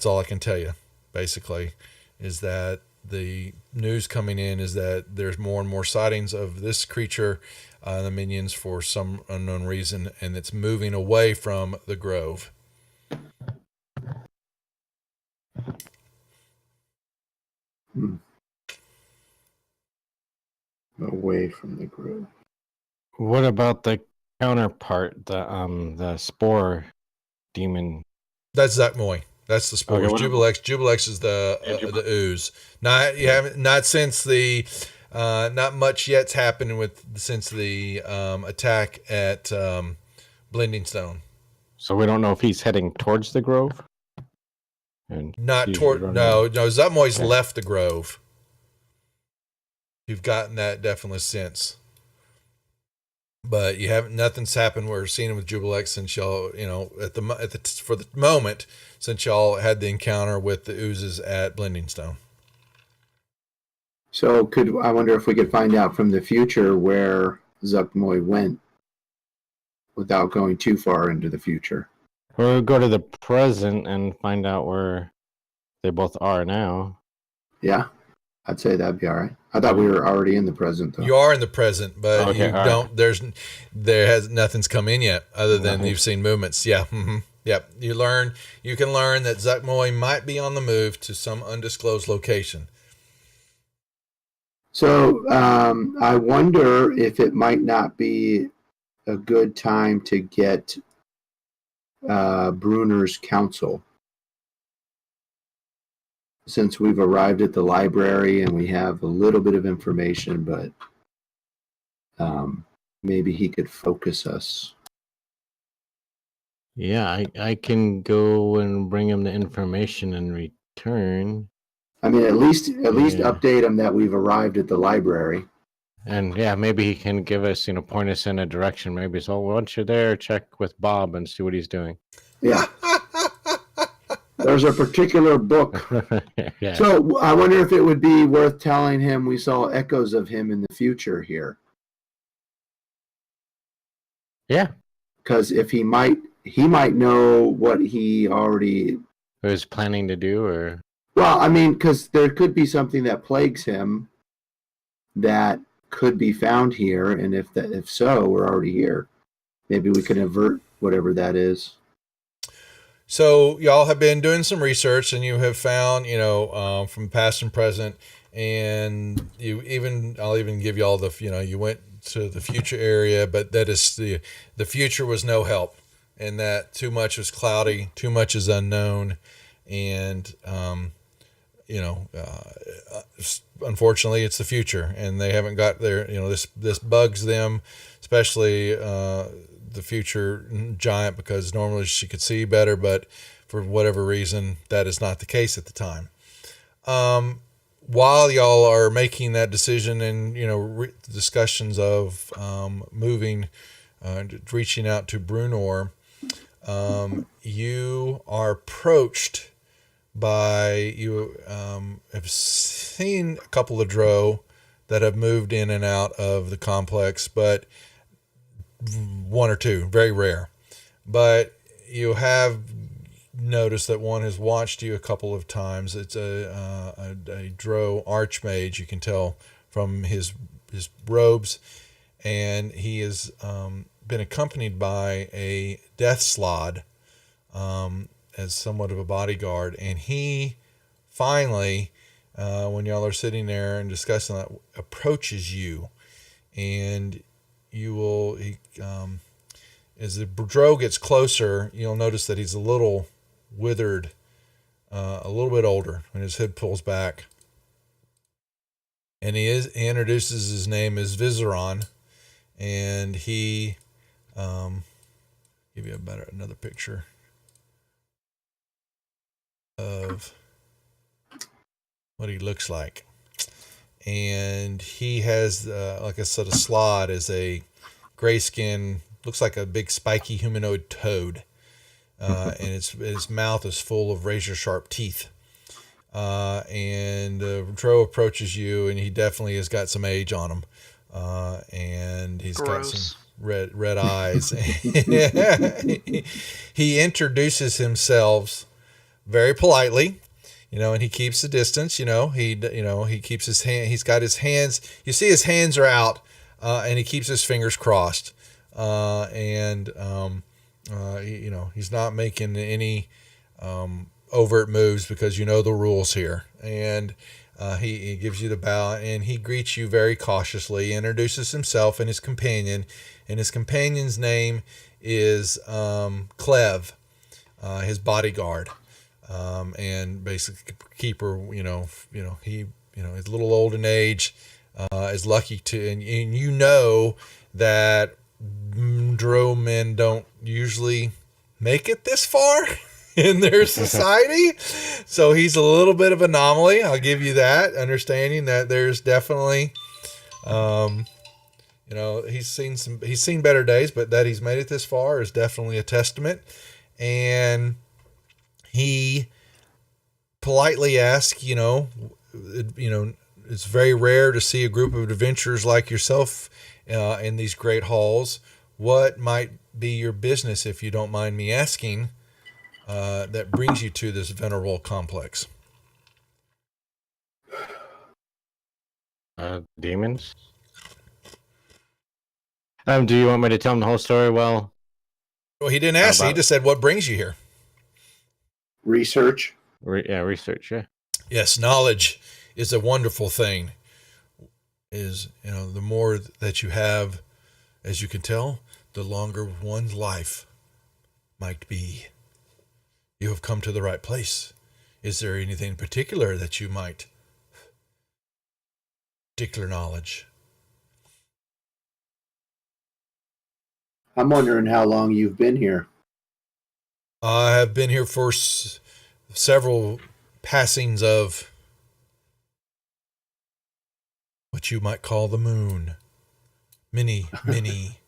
all I can tell you, basically, is that the news coming in is that there's more and more sightings of this creature, the minions, for some unknown reason, and it's moving away from the Grove. Away from the Grove. What about the counterpart, the spore demon? That's Zuckmoy. That's the spores. Okay, Jubilex is the ooze. Not since the Not much yet's happened since the attack at Blending Stone. So we don't know if he's heading towards the grove. And Not you toward. don't No, know. Zutmoy's Okay. left the grove. You've gotten that definite sense. But you haven't. Nothing's happened. We're seeing him with Jubilex since y'all, for the moment, since y'all had the encounter with the oozes at Blending Stone. So I wonder if we could find out from the future where Zuckmoy went without going too far into the future. Or go to the present and find out where they both are now. Yeah, I'd say that'd be all right. I thought we were already in the present, though. You are in the present, but Okay, you all don't. Right. Nothing's come in yet, other than you've seen movements. Yeah. Mm-hmm. Yep. You can learn that Zuckmoy might be on the move to some undisclosed location. So I wonder if it might not be a good time to get Bruner's counsel. Since we've arrived at the library and we have a little bit of information, but maybe he could focus us. Yeah, I can go and bring him the information and return. I mean, at least update him that we've arrived at the library. And yeah, maybe he can give us, point us in a direction. Maybe so. Once you're there, check with Bob and see what he's doing. Yeah. There's a particular book. Yeah. So I wonder if it would be worth telling him we saw echoes of him in the future here. Yeah. Because if he might know what he already was planning to do, or well, I mean, because there could be something that plagues him that could be found here, and if so, we're already here. Maybe we can avert whatever that is. So y'all have been doing some research, and you have found, from past and present, and I'll even give y'all you went to the future area, but that is the future was no help, and that too much was cloudy, too much is unknown, and unfortunately, it's the future, and they haven't got there. This bugs them, especially the future giant, because normally she could see better, but for whatever reason, that is not the case at the time. While y'all are making that decision and discussions of moving, reaching out to Brunor, you are approached by you have seen a couple of drow that have moved in and out of the complex, but one or two, very rare. But you have noticed that one has watched you a couple of times. It's a drow archmage. You can tell from his robes, and he has been accompanied by a death slod as somewhat of a bodyguard, and he finally, when y'all are sitting there and discussing that, approaches you, and as the drow gets closer, you'll notice that he's a little withered, a little bit older, when his head pulls back, and he introduces his name as Vizeron, and he give you another picture of what he looks like. And he has, like I said, a slod as a gray skin, looks like a big spiky humanoid toad. And his mouth is full of razor sharp teeth. And Drow approaches you, and he definitely has got some age on him. And he's got some red eyes. He introduces himself very politely, and he keeps the distance. He keeps his hand. He's got his hands. You see, his hands are out, and he keeps his fingers crossed. He's not making any overt moves, because the rules here. And he gives you the bow, and he greets you very cautiously. Introduces himself and his companion, and his companion's name is Clev, his bodyguard. And basically keeper, he, he's a little old in age, is lucky to, and you know that drow men don't usually make it this far in their society. So he's a little bit of an anomaly. I'll give you that, understanding that there's definitely, he's seen better days, but that he's made it this far is definitely a testament. And he politely asks, it's very rare to see a group of adventurers like yourself in these great halls. What might be your business, if you don't mind me asking, that brings you to this venerable complex? Demons? Do you want me to tell him the whole story? Well, he didn't ask. He just said, what brings you here? Research. Research, yeah. Yes, knowledge is a wonderful thing. The more that you have, as you can tell, the longer one's life might be. You have come to the right place. Is there anything particular that you might, particular knowledge? I'm wondering how long you've been here. I have been here for several passings of what you might call the moon. Many, many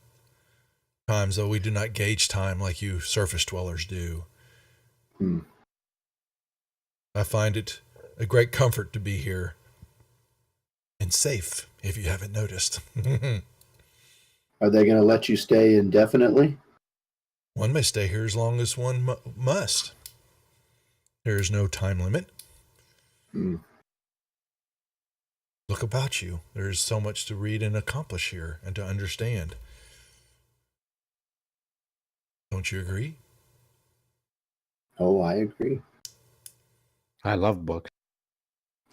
times, though we do not gauge time like you surface dwellers do. I find it a great comfort to be here and safe, if you haven't noticed. Are they going to let you stay indefinitely? One may stay here as long as one must. There is no time limit. Look about you. There is so much to read and accomplish here and to understand. Don't you agree? Oh, I agree. I love books.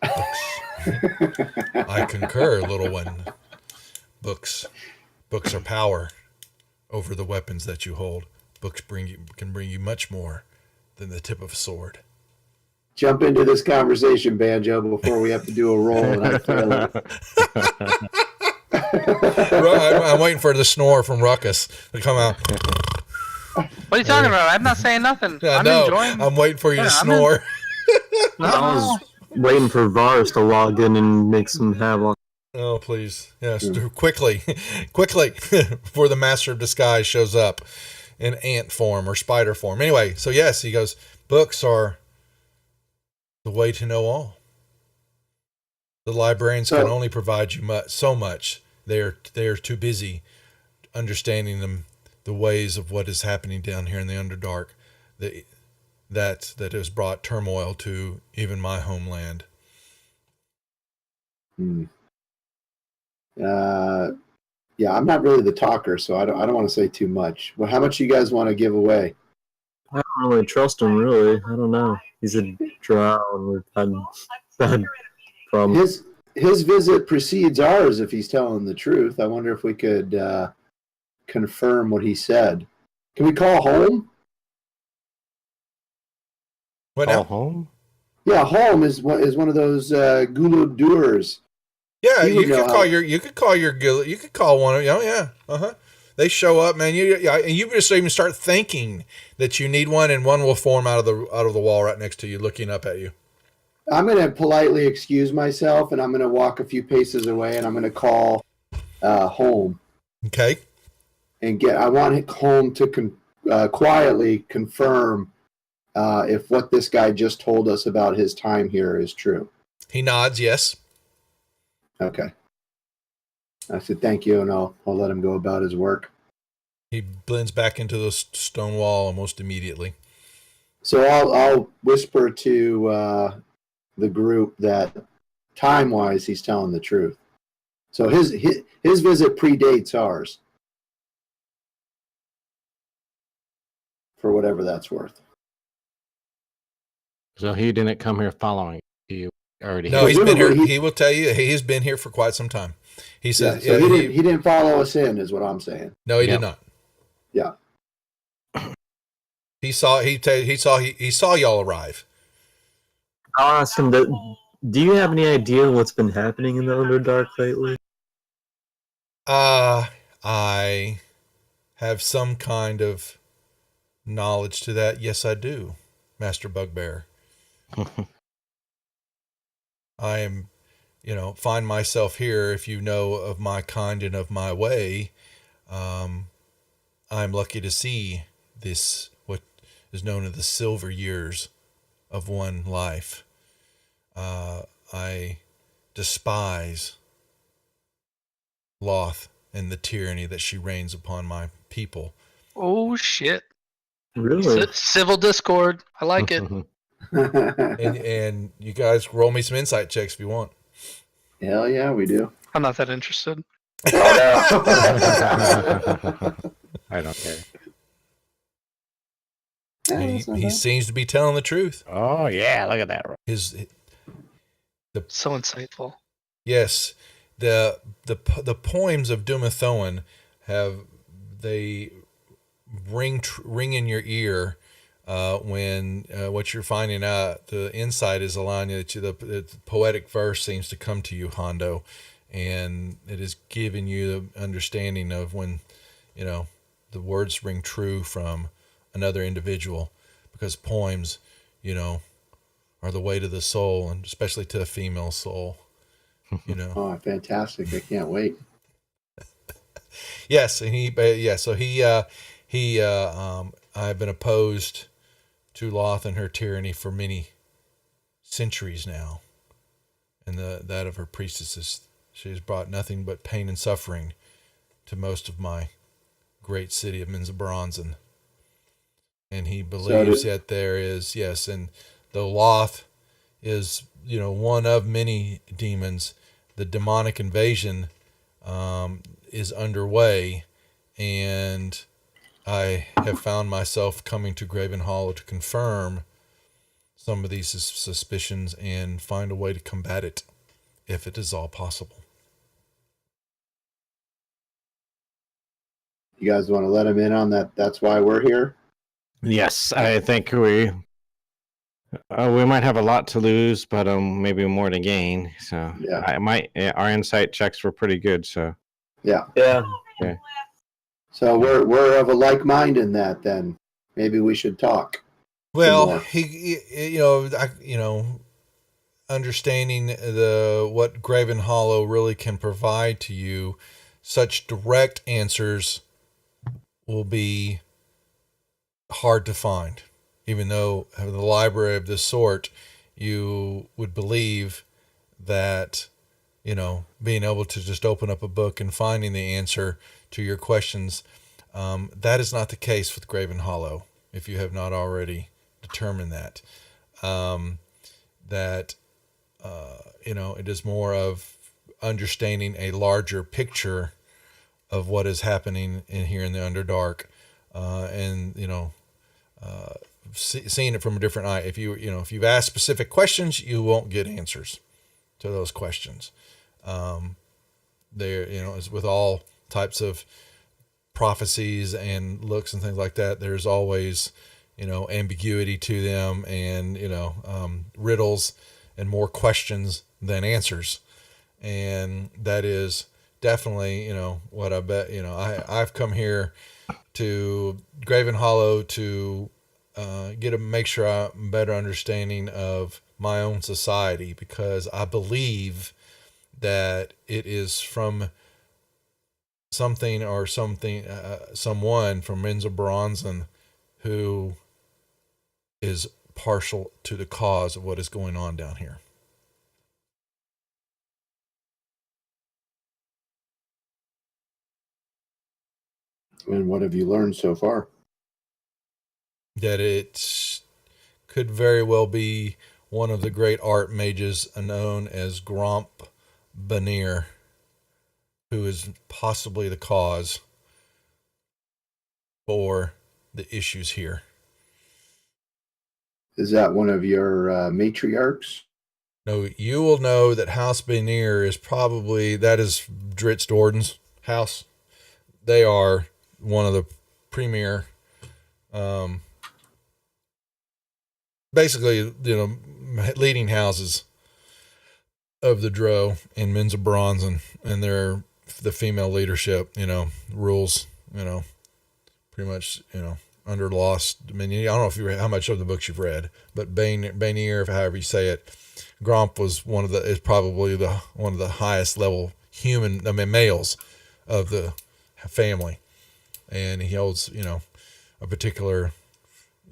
I concur, little one. Books are power over the weapons that you hold. Books can bring you much more than the tip of a sword. Jump into this conversation, Banjo, before we have to do a roll and I fail it. I'm waiting for the snore from Ruckus to come out. What are you talking about? I'm not saying nothing. I'm waiting for you to snore. I was waiting for Varus to log in and make some havoc. Oh, please. Yes, quickly, before the Master of Disguise shows up in ant form or spider form. Anyway, so yes, he goes, books are the way to know all. The librarians can only provide you so much. They are too busy understanding the ways of what is happening down here in the Underdark that has brought turmoil to even my homeland. Yeah, I'm not really the talker, so I don't want to say too much. Well, how much you guys want to give away? I don't really trust him, really. I don't know. He's a drow, and we've had bad problems. His visit precedes ours if he's telling the truth. I wonder if we could confirm what he said. Can we call home? What now? Home? Yeah, home is one of those Gulu doers. Yeah, you could call one of you. Oh yeah, They show up, man. You just even start thinking that you need one, and one will form out of the wall right next to you, looking up at you. I'm going to politely excuse myself, and I'm going to walk a few paces away, and I'm going to call home. Okay. And I want home to quietly confirm if what this guy just told us about his time here is true. He nods, yes. Okay. I said thank you, and I'll let him go about his work. He blends back into the stone wall almost immediately. So I'll whisper to the group that time-wise he's telling the truth. So his visit predates ours, for whatever that's worth. So he didn't come here following you already. No, he's been here. He will tell you he has been here for quite some time. He says, so he didn't follow us in, is what I'm saying. No, he did not. Yeah. He saw y'all arrive. I'll ask him Do you have any idea what's been happening in the Underdark lately? I have some kind of knowledge to that. Yes, I do, Master Bugbear. I am, find myself here. If you know of my kind and of my way, I'm lucky to see this, what is known as the silver years of one life. I despise Loth and the tyranny that she reigns upon my people. Oh shit! Really? Civil discord. I like it. And you guys roll me some insight checks if you want. Hell yeah, we do. I'm not that interested. I don't care. He seems to be telling the truth. Oh yeah, look at that. So insightful. Yes, the poems of Dumathoin they ring in your ear when what you're finding out. The insight is allowing you to the poetic verse seems to come to you, Hondo, and it is giving you the understanding of when the words ring true from another individual, because poems are the way to the soul, and especially to a female soul. Oh, fantastic! I can't wait. Yes, and I've been opposed to Loth and her tyranny for many centuries now, and that of her priestesses. She has brought nothing but pain and suffering to most of my great city of Minzabaranzan. And he believes that there is, yes, and though Loth is, one of many demons, the demonic invasion is underway, and I have found myself coming to Graven Hollow to confirm some of these suspicions and find a way to combat it, if it is all possible. You guys want to let him in on that? That's why we're here. Yes, I think we might have a lot to lose, but maybe more to gain. So yeah, our insight checks were pretty good. So yeah. So we're of a like mind in that. Then maybe we should talk. Well, understanding what Graven Hollow really can provide to you, such direct answers will be hard to find. Even though having a library of this sort, you would believe that, being able to just open up a book and finding the answer to your questions, that is not the case with Graven Hollow, if you have not already determined that. It is more of understanding a larger picture of what is happening in here in the Underdark, and seeing it from a different eye. If you've asked specific questions, you won't get answers to those questions. As with all types of prophecies and looks and things like that, there's always ambiguity to them, and riddles and more questions than answers. And that is definitely what I bet. I've come here to Graven Hollow to make sure I'm better understanding of my own society, because I believe that it is from something or someone from Minzabaranzan who is partial to the cause of what is going on down here. And what have you learned so far? That it could very well be one of the great art mages known as Gromp Banir, who is possibly the cause for the issues here. Is that one of your matriarchs? No, you will know that House Banir is that is Dritz Dordan's house. They are one of the premier, basically, leading houses of the Dro in Men's of Bronze and the female leadership, rules, pretty much, under lost dominion. I don't know if how much of the books you've read, but Bainir, however you say it, Gromp was is probably one of the highest level males of the family, and he holds, a particular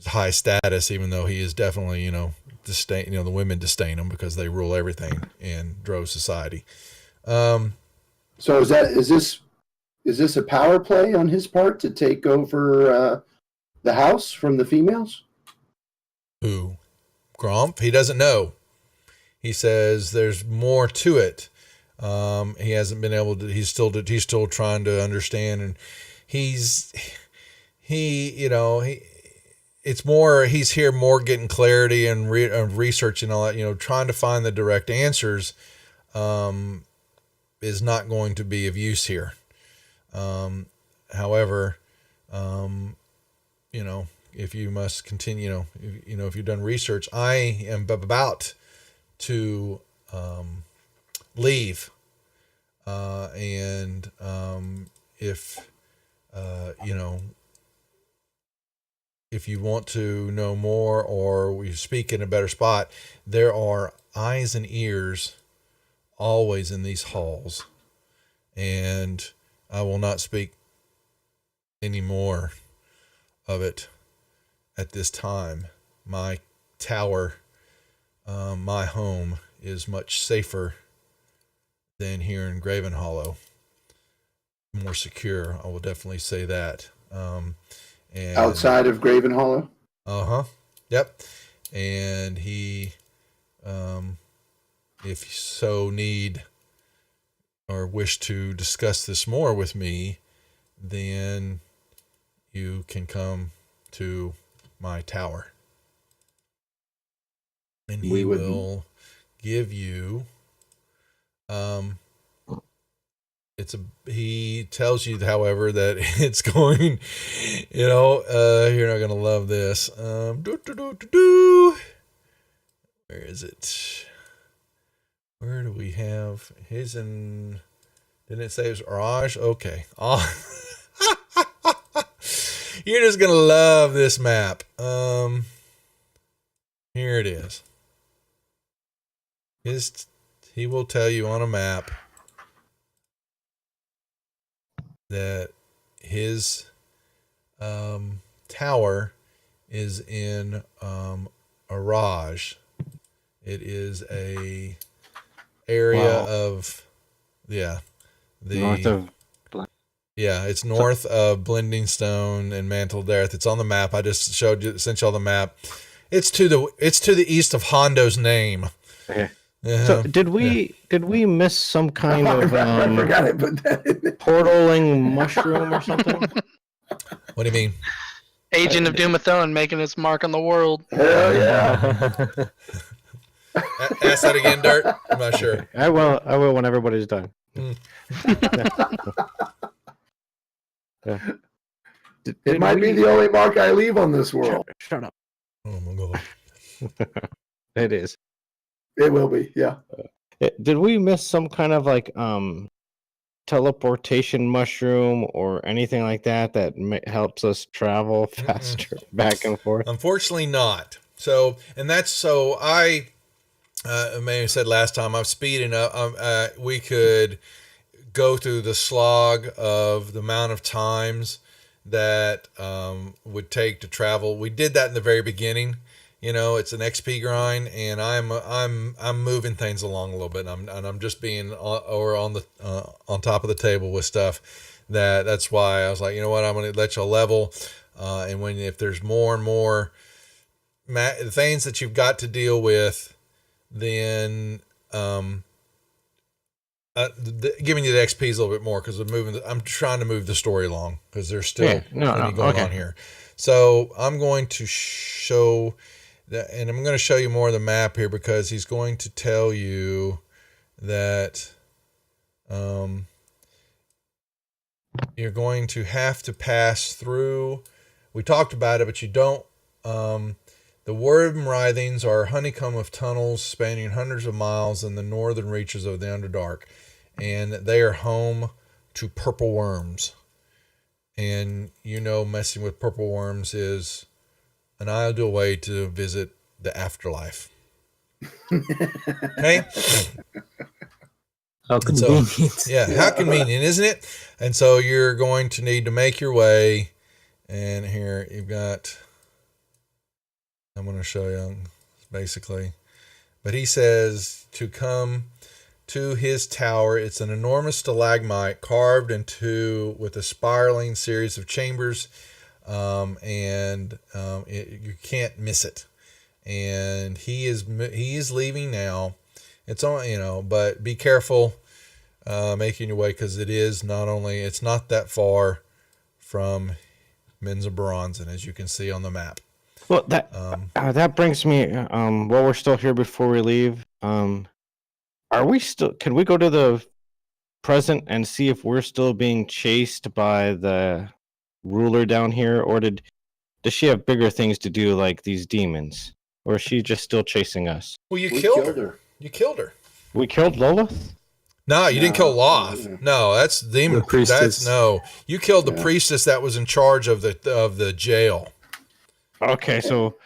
high status, even though he is definitely, disdain. The women disdain him because they rule everything in Dro society. So is this a power play on his part to take over the house from the females? Who? Gromp? He doesn't know. He says there's more to it. He hasn't been able to. He's still trying to understand, and it's more. He's here more getting clarity and research and all that. Trying to find the direct answers is not going to be of use here. However, if you must continue, if you've done research, I am about to leave, and if if you want to know more or we speak in a better spot, there are eyes and ears always in these halls, and I will not speak any more of it at this time. My tower, my home, is much safer than here in Graven Hollow. More secure, I will definitely say that. And outside of Graven Hollow? Yep. And he, if you so need or wish to discuss this more with me, then you can come to my tower. And he will give you, he tells you, however, that it's going, you're not going to love this. Where is it? Where do we have his didn't it say it was Raj? Okay. You're just going to love this map. Here it is. He will tell you on a map that his tower is in Araj. It is a area of north of. It's north of Blending Stone and Mantle Dareth. It's on the map. I just sent y'all the map. It's to the east of Hondo's name. Okay. So did we miss some kind of I forgot I put that in there. portaling mushroom or something? What do you mean? Agent of Doomathone making his mark on the world. Hell yeah. Ask that again, Dirt. I'm not sure. I will when everybody's done. Yeah. It might be the only mark I leave on this world. Shut up. Oh my god. It is. It will be, yeah. Did we miss some kind of teleportation mushroom or anything like that helps us travel faster back and forth? Unfortunately not. So I may have said last time, I'm speeding up. We could go through the slog of the amount of times that would take to travel. We did that in the very beginning. It's an XP grind, and I'm moving things along a little bit. And I'm just being on top of the table with stuff. That's why I was like, you know what, I'm going to let you level. And if there's more and more things that you've got to deal with, then giving you the XP is a little bit more because I'm trying to move the story along because there's still plenty going on here. So I'm going to show that, and I'm going to show you more of the map here because he's going to tell you that you're going to have to pass through. We talked about it, but you don't. The worm writhings are a honeycomb of tunnels spanning hundreds of miles in the northern reaches of the Underdark, and they are home to purple worms. And messing with purple worms is an ideal way to visit the afterlife. Okay? How convenient. How convenient, isn't it? And so you're going to need to make your way. And here you've got, I'm going to show you basically. But he says to come to his tower. It's an enormous stalagmite carved into with a spiraling series of chambers, and you can't miss it. And he is leaving now. It's on, but be careful making your way, because it's not that far from Menza Bronzan, as you can see on the map. Well, that brings me. While we're still here before we leave, are we still? Can we go to the present and see if we're still being chased by the ruler down here, or does she have bigger things to do, like these demons, or is she just still chasing us? Well, you killed her. You killed her. We killed Lilith? No, you didn't kill Loth. No, that's demon. You killed the priestess that was in charge of the jail. Okay, so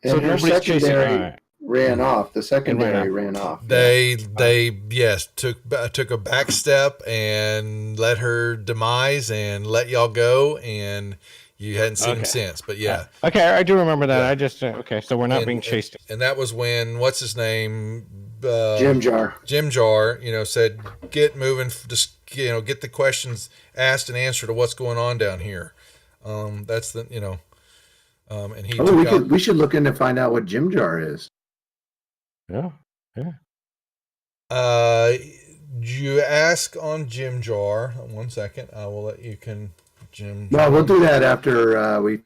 her nobody's chasing her. Ran off. The secondary ran off. They took a back step and let her demise and let y'all go, and you hadn't seen him since. But okay, I do remember that. I just so we're not being chased. And that was when what's his name, Jim Jar, said, get moving. Just get the questions asked and answered of what's going on down here. That's the and he. We should look in to find out what Jim Jar is. Yeah. You ask on Jim Jar. 1 second. I will let you Jim. Well, we'll do that after we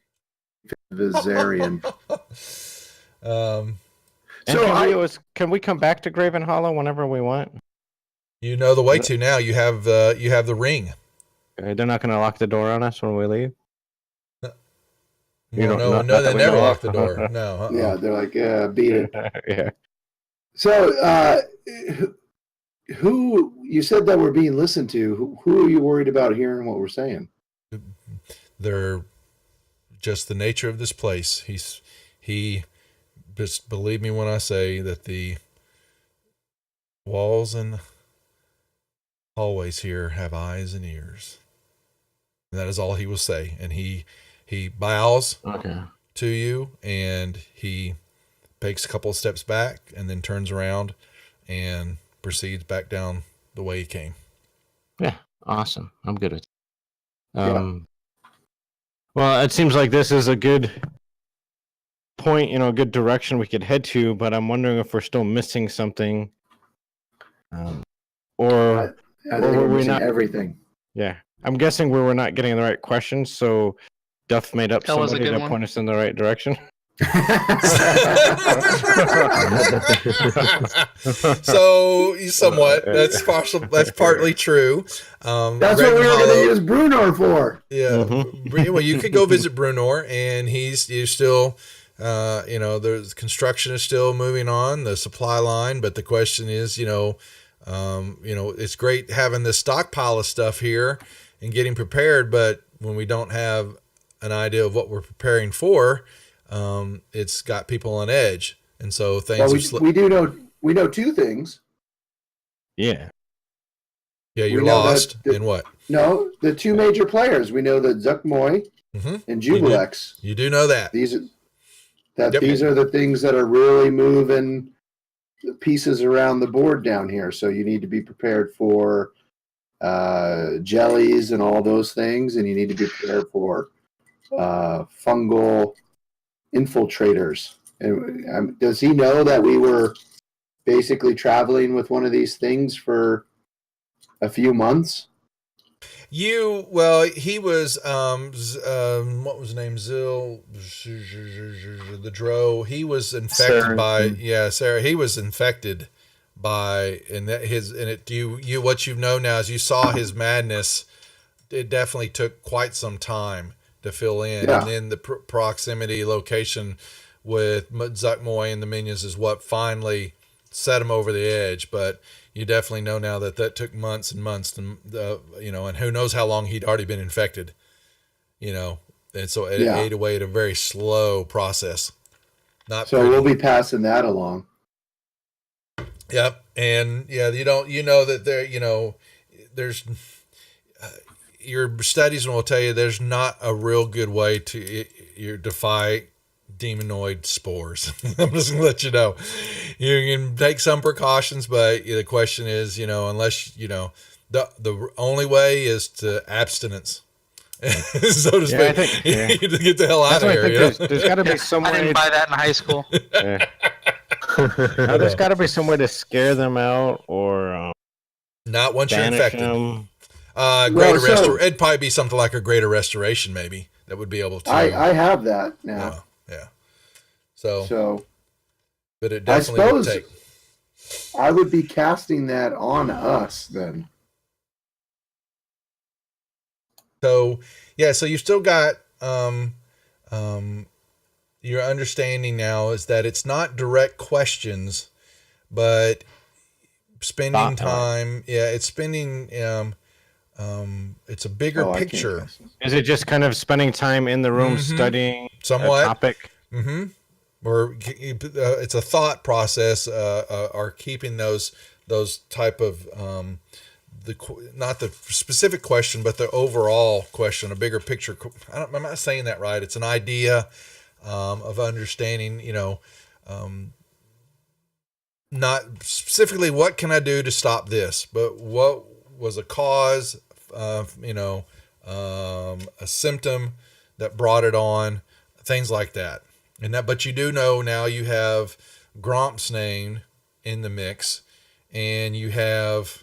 Viserion. Can we come back to Graven Hollow whenever we want? You know the way to now. You have the ring. They're not going to lock the door on us when we leave. No, they never lock the door. No. Yeah, they're like, beat it. Yeah. So, who you said that we're being listened to? Who are you worried about hearing what we're saying? They're just the nature of this place. He just believe me when I say that the walls and hallways here have eyes and ears. And that is all he will say. And he bows to you, and he takes a couple of steps back and then turns around and proceeds back down the way he came. Yeah, awesome. I'm good at it. Well, it seems like this is a good point, a good direction we could head to, but I'm wondering if we're still missing something. Or we're missing everything. Yeah. I'm guessing we were not getting the right questions, so Duff made up somebody to point us in the right direction. So somewhat that's partly true. That's what we were going to use Brunor for. Yeah. Well, you could go visit Brunor, and he's still there's construction is still moving on the supply line, but the question is it's great having this stockpile of stuff here and getting prepared, but when we don't have an idea of what we're preparing for, it's got people on edge, and so things. We know two things. Yeah. Yeah, you're lost. In what? No, the two major players. We know that Zuckmoy and Jubilex. You do know that. These are the things that are really moving the pieces around the board down here. So you need to be prepared for jellies and all those things, and you need to be prepared for fungal infiltrators. And does he know that we were basically traveling with one of these things for a few months? He was what was his name? The Dro. He was infected by Sarah. He was infected by what you know now is you saw his madness. It definitely took quite some time to fill in, and then the proximity location with Zuckmoy and the minions is what finally set him over the edge. But you definitely know now that took months and months to, and who knows how long he'd already been infected, and so it ate away at a very slow process. Not so pretty. We'll be passing that along. Yep. And that there, there's your studies will tell you there's not a real good way to defy demonoid spores. I'm just gonna let you know. You can take some precautions, but the question is, unless the only way is to abstinence. So to speak, you just get the hell out of here. There's got to be some way. I didn't buy that in high school. There's got to be some way to scare them out, or not once you're infected. It'd probably be something like a greater restoration, maybe that would be able to. I have that now. Yeah. So, but it definitely would take. I would be casting that on us then. So so you've still got your understanding now is that it's not direct questions, but spending time. Yeah, it's spending. It's a bigger picture. Is it just kind of spending time in the room studying somewhat a topic? Mm-hmm. Or it's a thought process, or keeping those type of not the specific question, but the overall question, a bigger picture. I'm not saying that right. It's an idea of understanding, not specifically what can I do to stop this, but what was a cause, a symptom that brought it on, things like that. But you do know now you have Gromp's name in the mix, and you have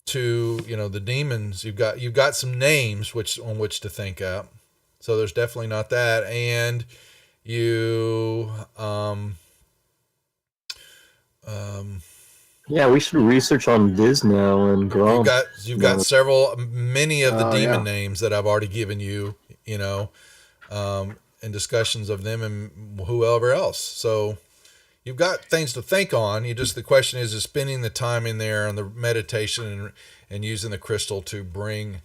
the demons. You've got some names on which to think up. So there's definitely not that. And you, we should research on Diz now and Gromp. You've got many of the demon names that I've already given you, and discussions of them and whoever else. So you've got things to think on. The question is spending the time in there on the meditation and using the crystal to bring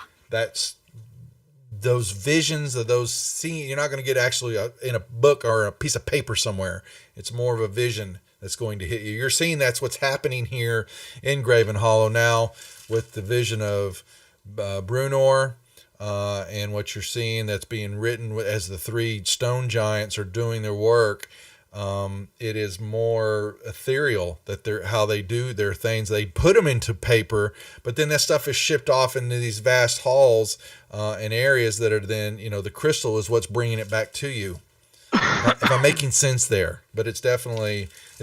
those visions of those seeing. You're not going to get actually in a book or a piece of paper somewhere. It's more of a vision that's going to hit you. You're seeing that's what's happening here in Graven Hollow now with the vision of Brunor, and what you're seeing that's being written as the three stone giants are doing their work. It is more ethereal how they do their things. They put them into paper, but then that stuff is shipped off into these vast halls and areas that are then, the crystal is what's bringing it back to you. If I'm making sense there, but it's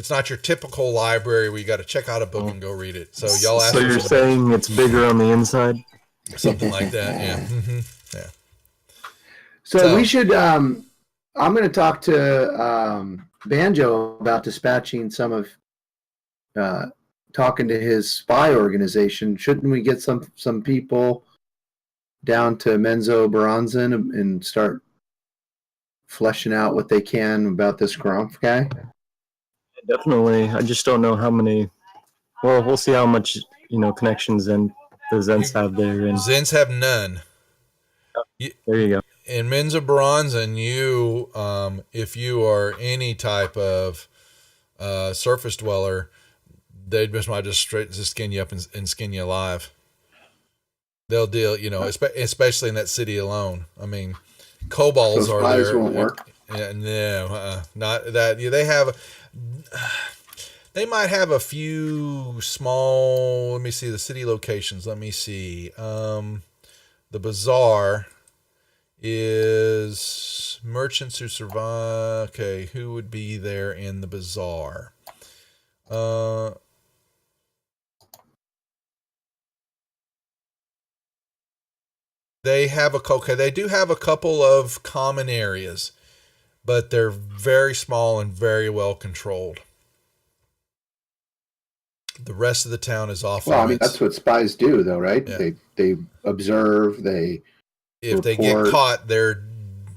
not your typical library where you got to check out a book and go read it. So y'all. So you're saying it's bigger on the inside? Something like that, yeah. Mm-hmm. Yeah. So we should. I'm going to talk to Banjo about dispatching some of talking to his spy organization. Shouldn't we get some people down to Menzo Baranzan and start fleshing out what they can about this Gromp guy? Definitely. I just don't know how many. Well, we'll see how much connections and the Zens have there. And Zens have none. There you go. In Menzo Baranzan, you, if you are any type of surface dweller, they might just skin you up and skin you alive. They'll deal, especially in that city alone. I mean, kobolds are there. Won't work. No, not that. They might have a few small. Let me see the city locations. Let me see. The bazaar is merchants who survive. Okay, who would be there in the bazaar? They do have a couple of common areas, but they're very small and very well controlled. The rest of the town is off limits. Well, I mean, that's what spies do, though, right? Yeah. They observe, they If report. They get caught, they're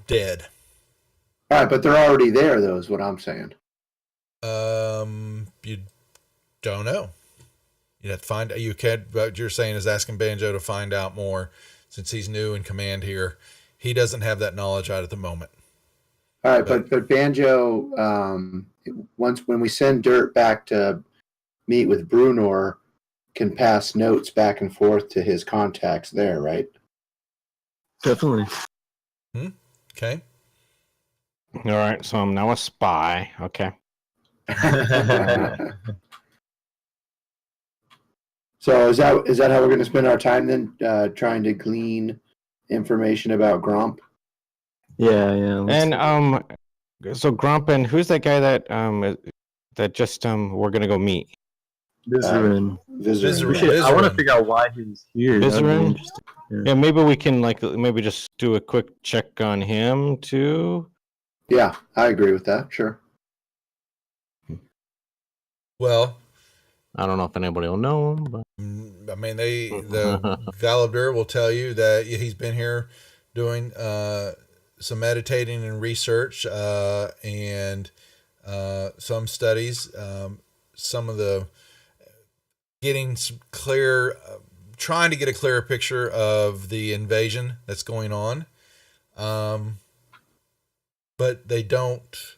dead. All right, but they're already there, though, is what I'm saying. You don't know. You have to find. You can't. What you're saying is asking Banjo to find out more, since he's new in command here. He doesn't have that knowledge out at the moment. All right, but Banjo, when we send Dirt back to meet with Brunor, can pass notes back and forth to his contacts there, right? Definitely. Okay. All right, so I'm now a spy. Okay. So is that how we're going to spend our time then, trying to glean information about Gromp? Yeah. And so Grump, and who's that guy that we're gonna go meet? Vizarin. Vizarin. I want to figure out why he's here. That'd be Vizarin? interesting. Yeah, maybe we can maybe just do a quick check on him too. Yeah, I agree with that. Sure. Well, I don't know if anybody will know him, but I mean, the Galadur will tell you that he's been here doing some meditating and research and some studies. Some of the getting some clear, trying to get a clearer picture of the invasion that's going on. But they don't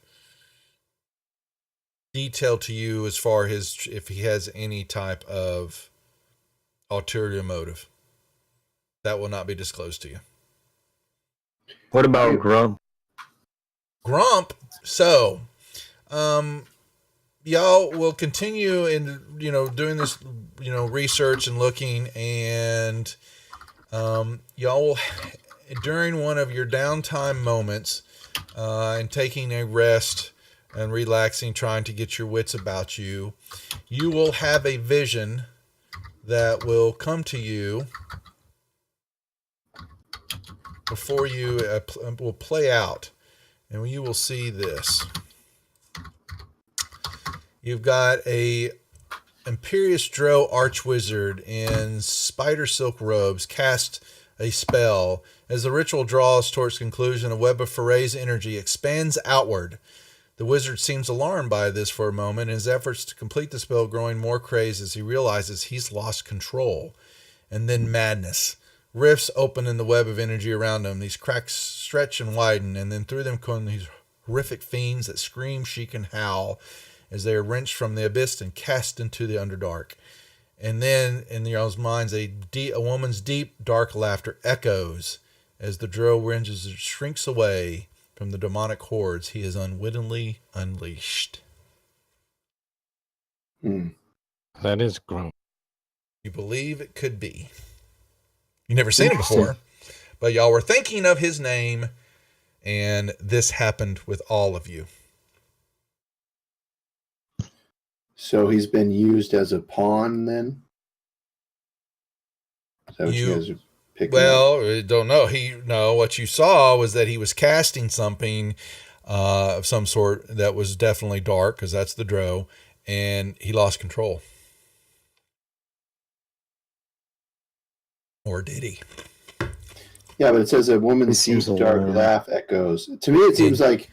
detail to you as far as if he has any type of ulterior motive. That will not be disclosed to you. What about Grump? Grump. So, y'all will continue in doing this research and looking, and y'all will, during one of your downtime moments and taking a rest and relaxing, trying to get your wits about you, you will have a vision that will come to you before you will play out, and you will see this. You've got a Imperious Drow Archwizard in spider silk robes cast a spell. As the ritual draws towards conclusion, a web of Foray's energy expands outward. The wizard seems alarmed by this for a moment, his efforts to complete the spell growing more crazed as he realizes he's lost control. And then madness. Rifts open in the web of energy around him. These cracks stretch and widen, and then through them come these horrific fiends that scream, shriek, and howl as they are wrenched from the abyss and cast into the Underdark. And then, in y'all's minds, a woman's deep, dark laughter echoes as the Drow wrenches and shrinks away from the demonic hordes he has unwittingly unleashed. That is Grump. You believe it could be. You've never seen him before, but y'all were thinking of his name, and this happened with all of you. So he's been used as a pawn then? Is that what you guys are picking up? I don't know. What you saw was that he was casting something of some sort that was definitely dark, because that's the Drow, and he lost control. Or did he? Yeah, but it says a woman's deep, dark laugh echoes. To me, it seems like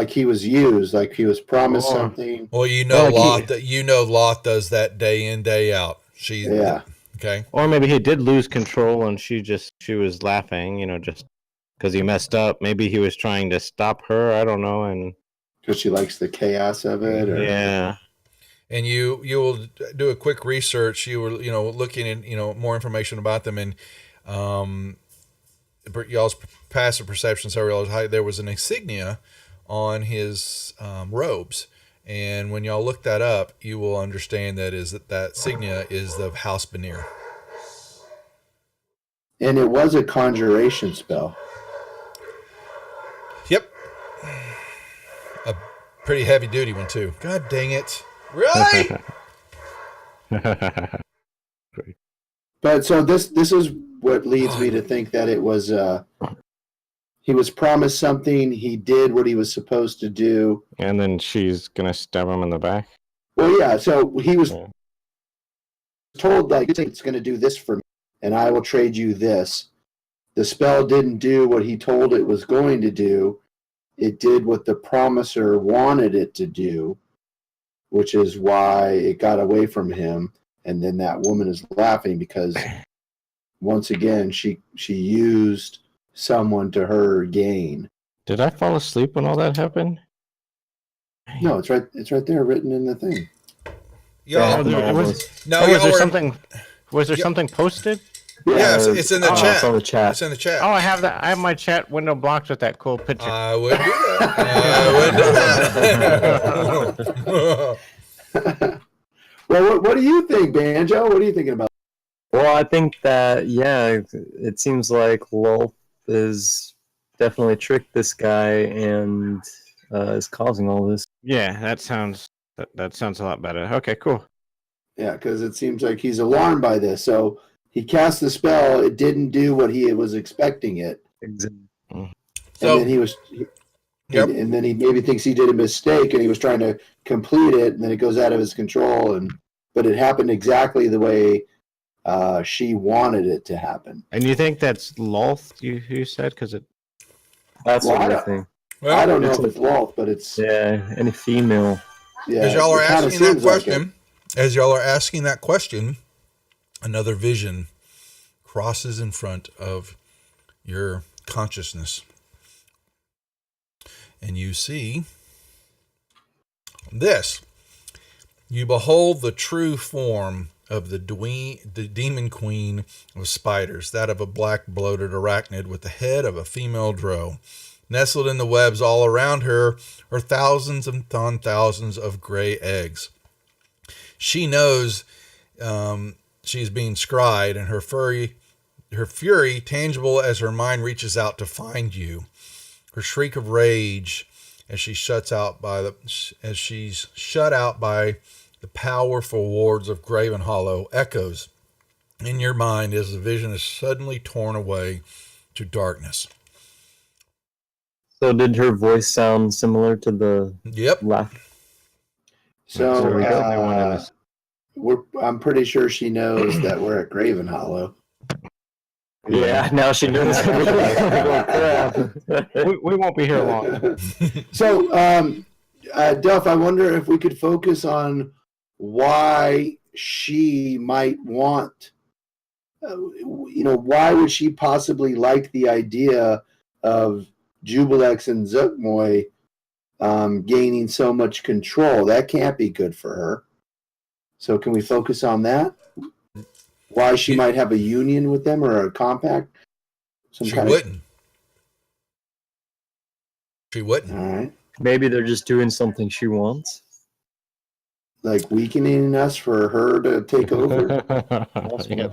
he was used, like he was promised something. Well, Loth does that day in, day out. Okay. Or maybe he did lose control and she was laughing, just because he messed up. Maybe he was trying to stop her. I don't know. And because she likes the chaos of it. Or... Yeah. And you will do a quick research. You were, looking at, more information about them, and y'all's passive perception. So there was an insignia on his robes, and when y'all look that up, you will understand that insignia is the House Benir. And it was a conjuration spell. Yep. A pretty heavy duty one too. God dang it. Really? But so this is what leads me to think that it was he was promised something, he did what he was supposed to do, and then she's gonna stab him in the back. Well, yeah, so he was told, like, it's gonna do this for me and I will trade you this. The spell didn't do what he told it was going to do, it did what the promiser wanted it to do, which is why it got away from him. And then that woman is laughing because once again she used someone to her gain. Did I fall asleep when all that happened? No, it's right there written in the thing. Y'all, Was there something posted? Yes, it's in the chat. It's on the chat. It's in the chat. Oh, I have that. I have my chat window blocked with that cool picture. I would do that. Well, what do you think, Banjo? What are you thinking about? Well, I think that, it seems like Lolth is definitely tricked this guy and is causing all this. Yeah, that sounds a lot better. Okay, cool. Yeah, because it seems like he's alarmed by this. So he cast the spell. It didn't do what he was expecting it. Exactly. And then he was... And then he maybe thinks he did a mistake and he was trying to complete it, and then it goes out of his control. But it happened exactly the way she wanted it to happen. And you think that's Lolth? You said because it. That's what I think. Well, I don't know if it's Lolth, but it's any female. Yeah, as y'all are asking that question, another vision crosses in front of your consciousness. And you see this. You behold the true form of the demon queen of spiders, that of a black bloated arachnid with the head of a female drow. Nestled in the webs all around her are thousands upon thousands of gray eggs. She knows she's being scryed, and her fury, tangible as her mind reaches out to find you. Her shriek of rage as she's shut out by the powerful wards of Graven Hollow echoes in your mind as the vision is suddenly torn away to darkness. So did her voice sound similar to the laugh? So I'm pretty sure she knows that we're at Graven Hollow. Yeah, now she knows. we won't be here long. So, Duff, I wonder if we could focus on why she might want, why would she possibly like the idea of Jubilex and Zuckmoy gaining so much control? That can't be good for her. So can we focus on that? Why she might have a union with them or a compact? She wouldn't. All right. Maybe they're just doing something she wants. Like weakening us for her to take over?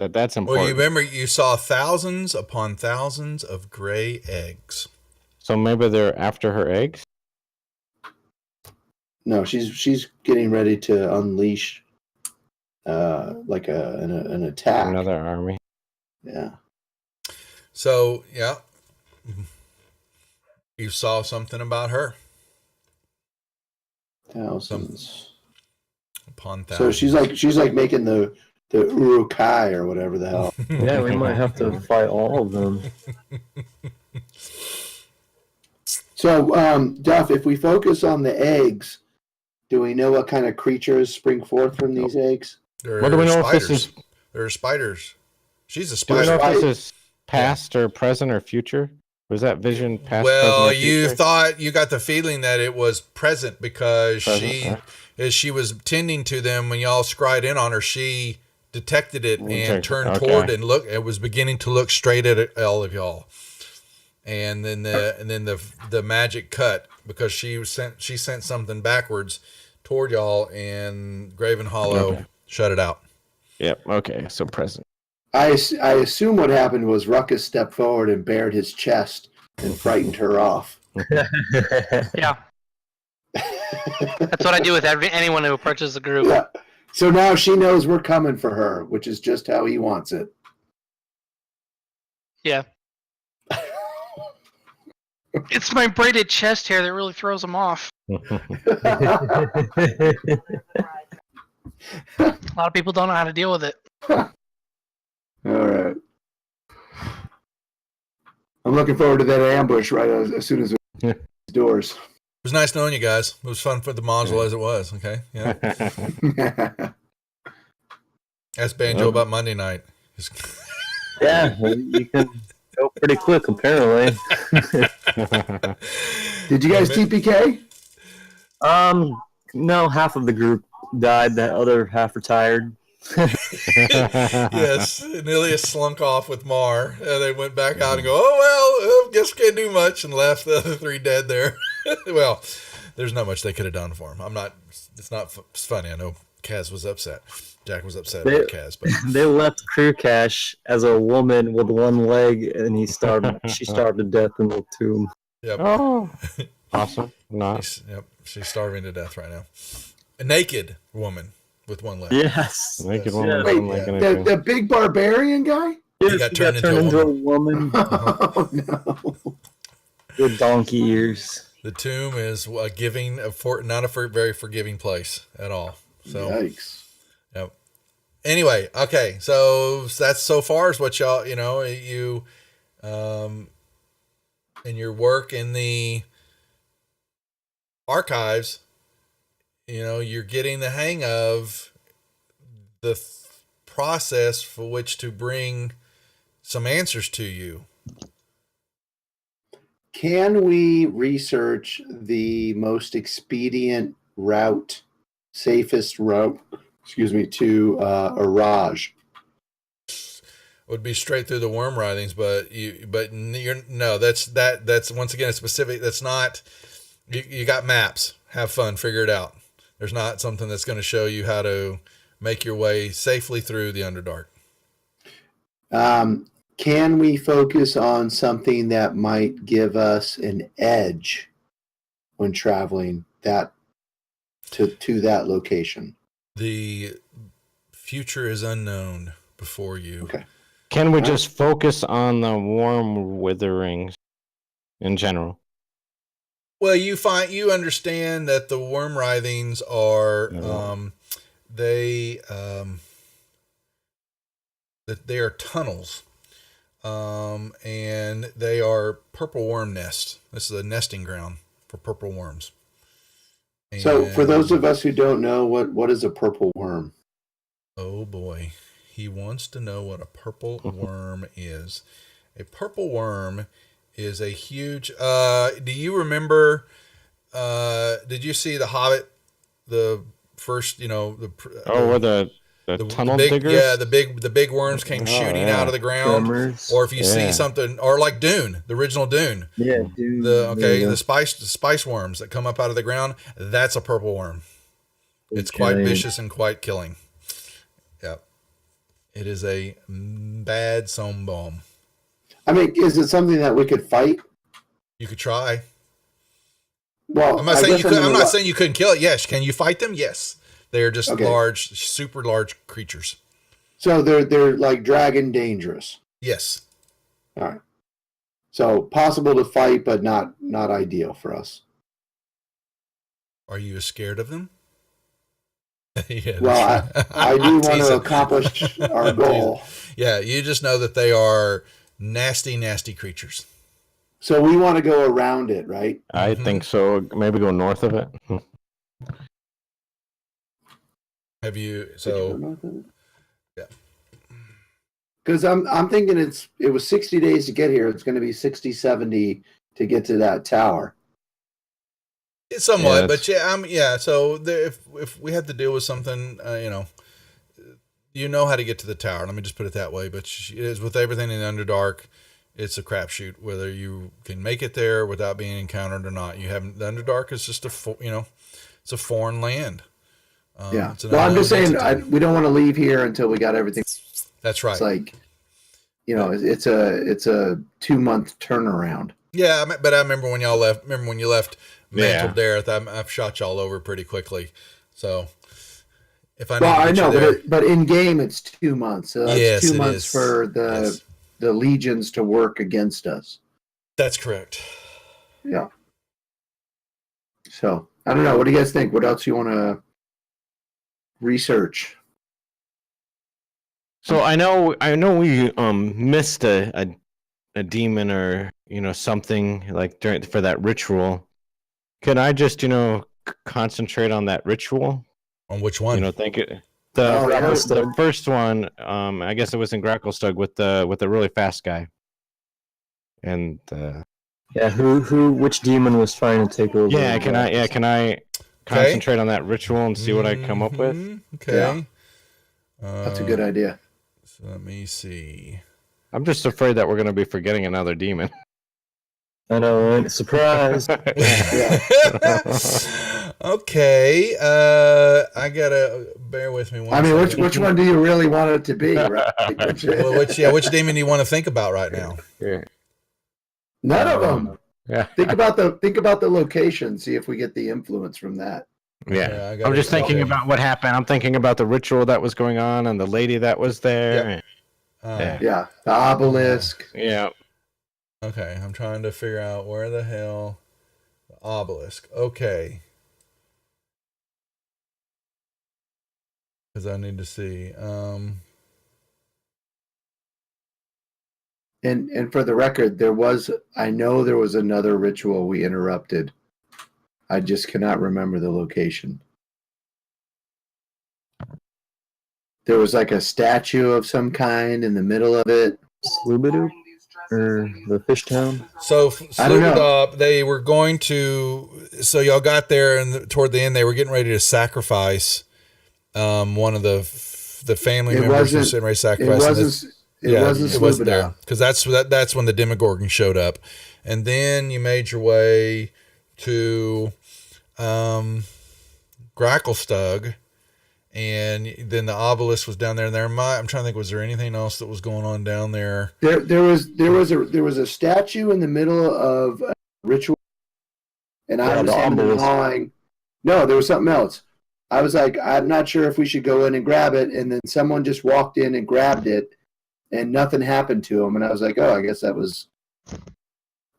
That's important. Well, you remember you saw thousands upon thousands of gray eggs. So maybe they're after her eggs? No, she's getting ready to unleash like an attack. Another army. Yeah. So, you saw something about her. Thousands. Upon thousands. So she's like making the Urukai or whatever the hell. Yeah, we might have to fight all of them. So, Duff, if we focus on the eggs, do we know what kind of creatures spring forth from these eggs? What do we know if this is? There are spiders. She's a Do we spider. know if this is past or present or future? Was that vision past? Well, present, or you future? thought you got the feeling that it was present because as she was tending to them when y'all scryed in on her, she detected it and turned toward and looked. It was beginning to look straight at all of y'all. And then the magic cut because she sent something backwards toward y'all, and Graven Hollow shut it out. Yep. Okay. So present. I assume what happened was Ruckus stepped forward and bared his chest and frightened her off. Yeah. That's what I do with anyone who approaches the group. Yeah. So now she knows we're coming for her, which is just how he wants it. Yeah. It's my braided chest hair that really throws him off. A lot of people don't know how to deal with it. All right. I'm looking forward to that ambush right as soon as doors. It was nice knowing you guys. It was fun for the module as it was. Okay, yeah. Ask Banjo about Monday night. Yeah, you can go pretty quick, apparently. Did you guys TPK? No, half of the group died. The other half retired. Yes, Aeneas slunk off with Mar, and they went back out and go, oh, well, guess we can't do much, and left the other 3 dead there. Well, there's not much they could have done for him. It's funny. I know Kaz was upset. Jack was upset about Kaz, but they left Crew Cash as a woman with one leg, and she starved to death in the tomb. Yep. Oh, awesome. Nice. She's starving to death right now. A naked woman with one leg. Yes. Naked woman. Wait, the big barbarian guy? He got turned into a woman. Oh, no. With donkey ears. The tomb is not a very forgiving place at all. So, yikes. Yep. Anyway, okay, so that's so far as what y'all, you, in your work in the archives, you're getting the hang of the process for which to bring some answers to you. Can we research the most expedient route, safest route, to Araj? Would be straight through the worm writhings, but that's once again a specific. That's not. You got maps. Have fun. Figure it out. There's not something that's going to show you how to make your way safely through the Underdark. Can we focus on something that might give us an edge when traveling to that location? The future is unknown before you. Okay. Can we just focus on the worm witherings in general? Well, you understand that the worm writhings are that they are tunnels, and they are purple worm nests. This is a nesting ground for purple worms. And so, for those of us who don't know, what is a purple worm? Oh boy, he wants to know what a purple worm is. A purple worm is a huge. Do you remember? Did you see The Hobbit? The first, where the tunnel diggers? Yeah, the big worms came shooting out of the ground. Tremors. Or if you see something, or like Dune, the original Dune. Yeah, Dune. The spice worms that come up out of the ground. That's a purple worm. It's quite vicious and quite killing. Yeah, it is a bad some bomb. I mean, is it something that we could fight? You could try. Well, I'm not saying you couldn't kill it. Yes, can you fight them? Yes, they are just large, super large creatures. So they're like dragon dangerous. Yes. All right. So possible to fight, but not ideal for us. Are you scared of them? Yeah, well, I do want to accomplish our goal. Yeah, you just know that they are nasty, nasty creatures. So we want to go around it, right? I think so. Maybe go north of it. Have you? So, yeah. Because I'm thinking it was 60 days to get here. It's going to be 60, 70 to get to that tower. It's somewhat, but yeah. So if we had to deal with something, you know how to get to the tower. Let me just put it that way. But it is with everything in Underdark, it's a crapshoot whether you can make it there without being encountered or not. You haven't. The Underdark is just it's a foreign land. Yeah. Well, I'm just saying we don't want to leave here until we got everything. That's right. It's like, it's a 2-month turnaround. Yeah, but I remember when y'all left. Remember when you left Mantle Dareth? I've shot y'all over pretty quickly. So if I I know, but in game it's 2 months. So that's 2 months for the legions to work against us. That's correct. Yeah. So I don't know. What do you guys think? What else you want to research? So I know we missed a demon or something like for that ritual. Can I just, concentrate on that ritual? On which one? Think it. Grackle The Stug. first one, I guess it was in Gracklestug with the really fast guy. And Yeah, which demon was trying to take over? can I concentrate on that ritual and see what I come up with? Okay. That's a good idea. So let me see. I'm just afraid that we're going to be forgetting another demon. I know, right? Surprise. Okay. I gotta bear with me. Which one do you really want it to be? Right? Which demon do you want to think about right now? Yeah. None of them. Yeah. Think about the location. See if we get the influence from that. Yeah. Yeah, I'm just thinking about what happened. I'm thinking about the ritual that was going on and the lady that was there. Yep. Yeah, the obelisk. Yeah. Okay, I'm trying to figure out where the hell the obelisk. Okay. Because I need to see. And for the record, I know there was another ritual we interrupted. I just cannot remember the location. There was like a statue of some kind in the middle of it. Slubadoo? Or the fish town? So I don't know. they were going to. So y'all got there, and toward the end, they were getting ready to sacrifice one of the family members was getting ready to sacrifice. It wasn't there because that's when the Demogorgon showed up, and then you made your way to Gracklestug. And then the obelisk was down there. I'm trying to think, was there anything else that was going on down there? There was a statue in the middle of a ritual, and I was hawing. No, there was something else. I was like, I'm not sure if we should go in and grab it, and then someone just walked in and grabbed it, and nothing happened to him. And I was like, oh, I guess that was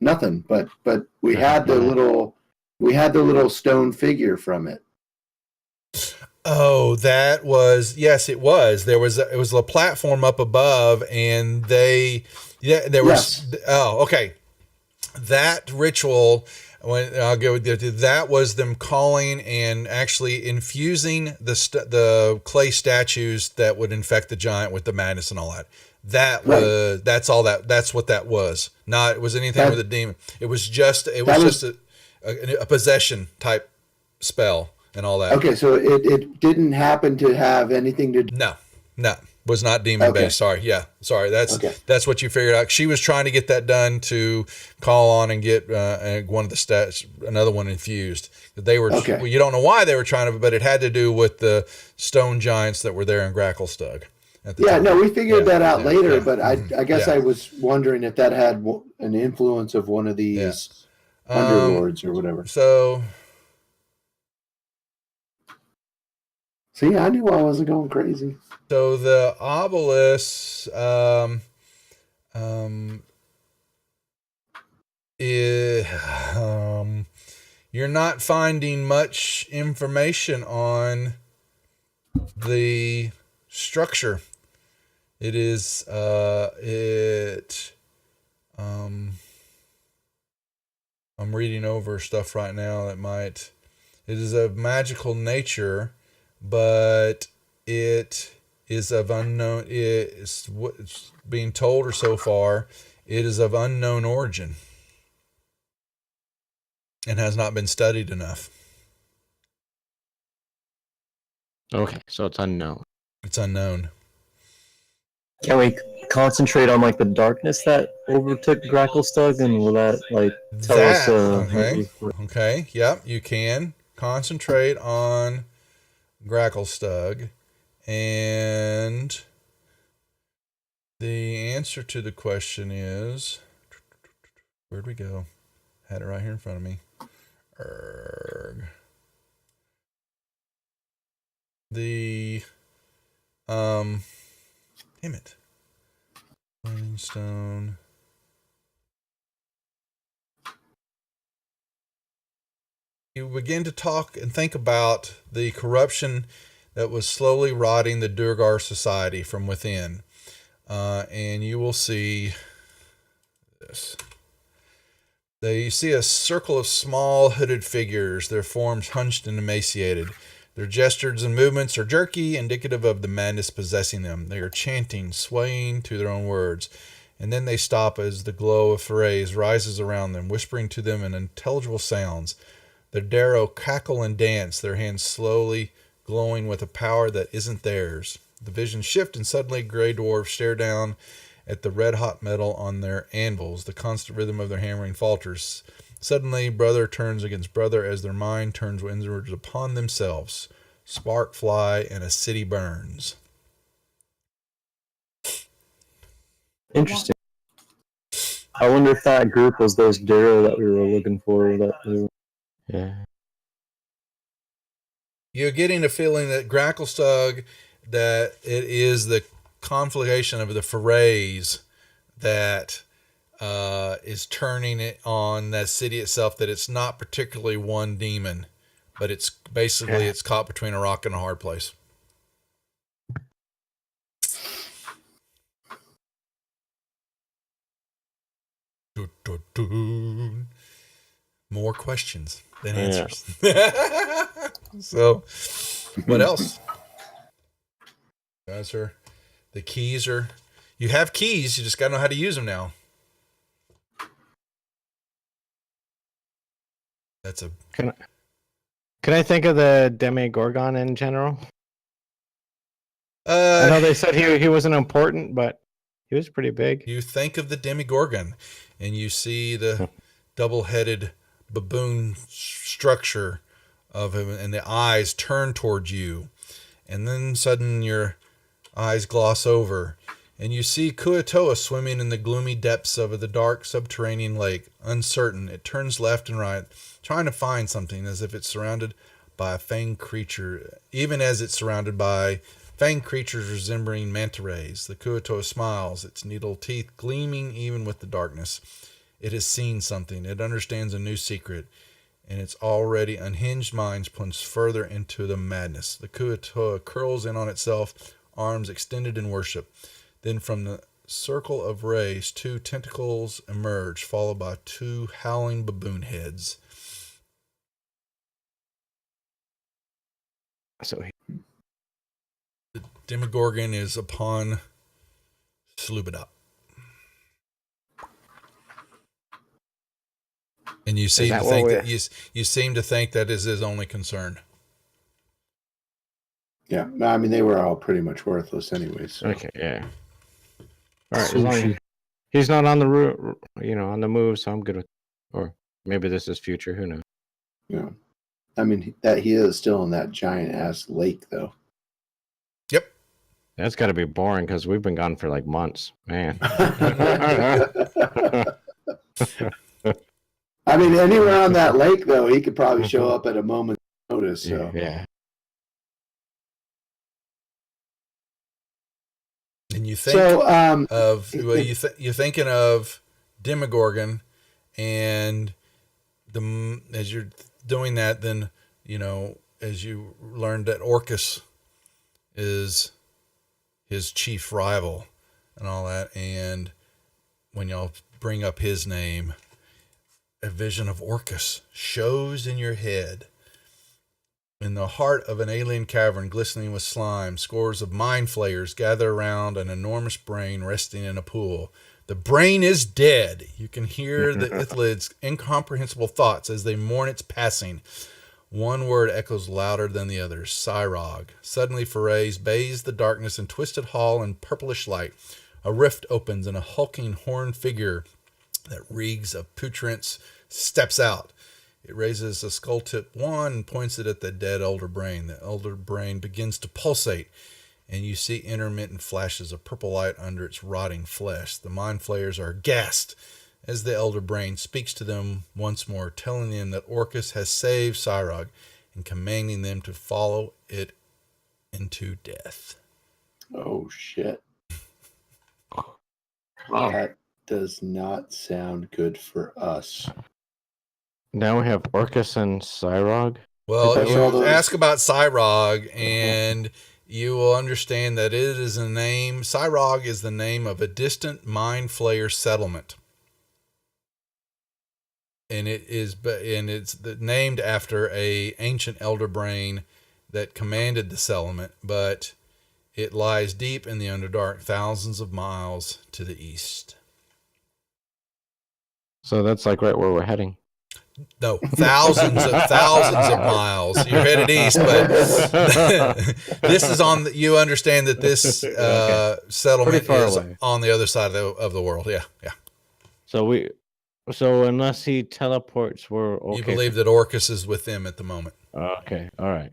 nothing. But we had the little stone figure from it. Oh, that was, yes, it was. It was a platform up above, and there was. Yes. Oh, okay. That ritual, I'll go with that was them calling and actually infusing the clay statues that would infect the giant with the madness and all that. That's what that was. Not it was anything with a demon. It was just a possession type spell. And all that. Okay, so it didn't happen to have anything to do. No, was not demon based. Sorry, that's what you figured out. She was trying to get that done to call on and get one of the stats, another one infused. They were. Well, you don't know why they were trying to, but it had to do with the stone giants that were there in Gracklestug. We figured that out later, but I guess I was wondering if that had an influence of one of these underlords or whatever. So. See, I knew I wasn't going crazy. So the obelisk you're not finding much information on the structure. It is I'm reading over stuff right now it is of magical nature, but it is of unknown. It's what's being told, or so far, it is of unknown origin and has not been studied enough. Okay, so it's unknown. It's unknown. Can we concentrate on the darkness that overtook Gracklestug, and will that tell us? Okay. Yep, you can concentrate on Gracklestug, and the answer to the question is, where'd we go? Had it right here in front of me. Damn it. Plainstone. You begin to talk and think about the corruption that was slowly rotting the Durgar society from within. And you will see this. You see a circle of small hooded figures, their forms hunched and emaciated. Their gestures and movements are jerky, indicative of the madness possessing them. They are chanting, swaying to their own words. And then they stop as the glow of Therese rises around them, whispering to them in intelligible sounds. Their Darrow cackle and dance, their hands slowly glowing with a power that isn't theirs. The visions shift, and suddenly gray dwarfs stare down at the red-hot metal on their anvils. The constant rhythm of their hammering falters. Suddenly, brother turns against brother as their mind turns inwards upon themselves. Spark fly, and a city burns. Interesting. I wonder if that group was those Darrow that we were looking for. Yeah. You're getting a feeling that Gracklestug, that it is the conflagration of the forays that is turning it on that city itself, that it's not particularly one demon, but it's basically it's caught between a rock and a hard place. More questions than answers. So, what else? Guys, the keys are. You have keys. You just gotta know how to use them now. That's a. Can I think of the Demigorgon in general? I know they said he wasn't important, but he was pretty big. You think of the Demigorgon, and you see the double-headed baboon structure of him, and the eyes turn towards you, and then sudden your eyes gloss over, and you see Kuatoa swimming in the gloomy depths of the dark subterranean lake. Uncertain, it turns left and right, trying to find something, as if it's surrounded by a fanged creature, even as it's surrounded by fanged creatures resembling manta rays. The Kuatoa smiles, its needle teeth gleaming even with the darkness. It has seen something. It understands a new secret, and its already unhinged minds plunge further into the madness. The Kuatoa curls in on itself, arms extended in worship. Then from the circle of rays, 2 tentacles emerge, followed by 2 howling baboon heads. So the Demogorgon is upon Slubadop. And you seem to think that you seem to think that is his only concern. Yeah, I mean they were all pretty much worthless anyways. So. Okay, yeah. All right, as long as he's not on the route, on the move, so I'm good with. Or maybe this is future. Who knows? Yeah, I mean that he is still in that giant ass lake though. Yep. That's got to be boring because we've been gone for like months, man. I mean, anywhere on that lake, though, he could probably show up at a moment's notice. So. Yeah. And you think you're thinking of Demogorgon, and as you're doing that, then as you learned that Orcus is his chief rival and all that, and when y'all bring up his name, a vision of Orcus shows in your head. In the heart of an alien cavern glistening with slime, scores of mind flayers gather around an enormous brain resting in a pool. The brain is dead. You can hear the Ithlid's incomprehensible thoughts as they mourn its passing. One word echoes louder than the others: Cyrog. Suddenly, Forays bathes the darkness in twisted hall and purplish light. A rift opens, and a hulking horned figure that reeks of putrents steps out. It raises a skull-tipped wand and points it at the dead elder brain. The elder brain begins to pulsate, and you see intermittent flashes of purple light under its rotting flesh. The mind flayers are aghast as the elder brain speaks to them once more, telling them that Orcus has saved Cyrog and commanding them to follow it into death. Oh, shit. That does not sound good for us. Now we have Orcus and Cyrog. Well, you ask about Cyrog, and you will understand that it is a name. Cyrog is the name of a distant mind flayer settlement. and it's named after a ancient elder brain that commanded the settlement, but it lies deep in the Underdark, thousands of miles to the east. So that's like right where we're heading. No, thousands of miles. You're headed east, but this is on. You understand that this settlement is away. on the other side of the world. Yeah, yeah. So unless he teleports, we're okay. You believe that Orcus is with them at the moment. Okay, all right.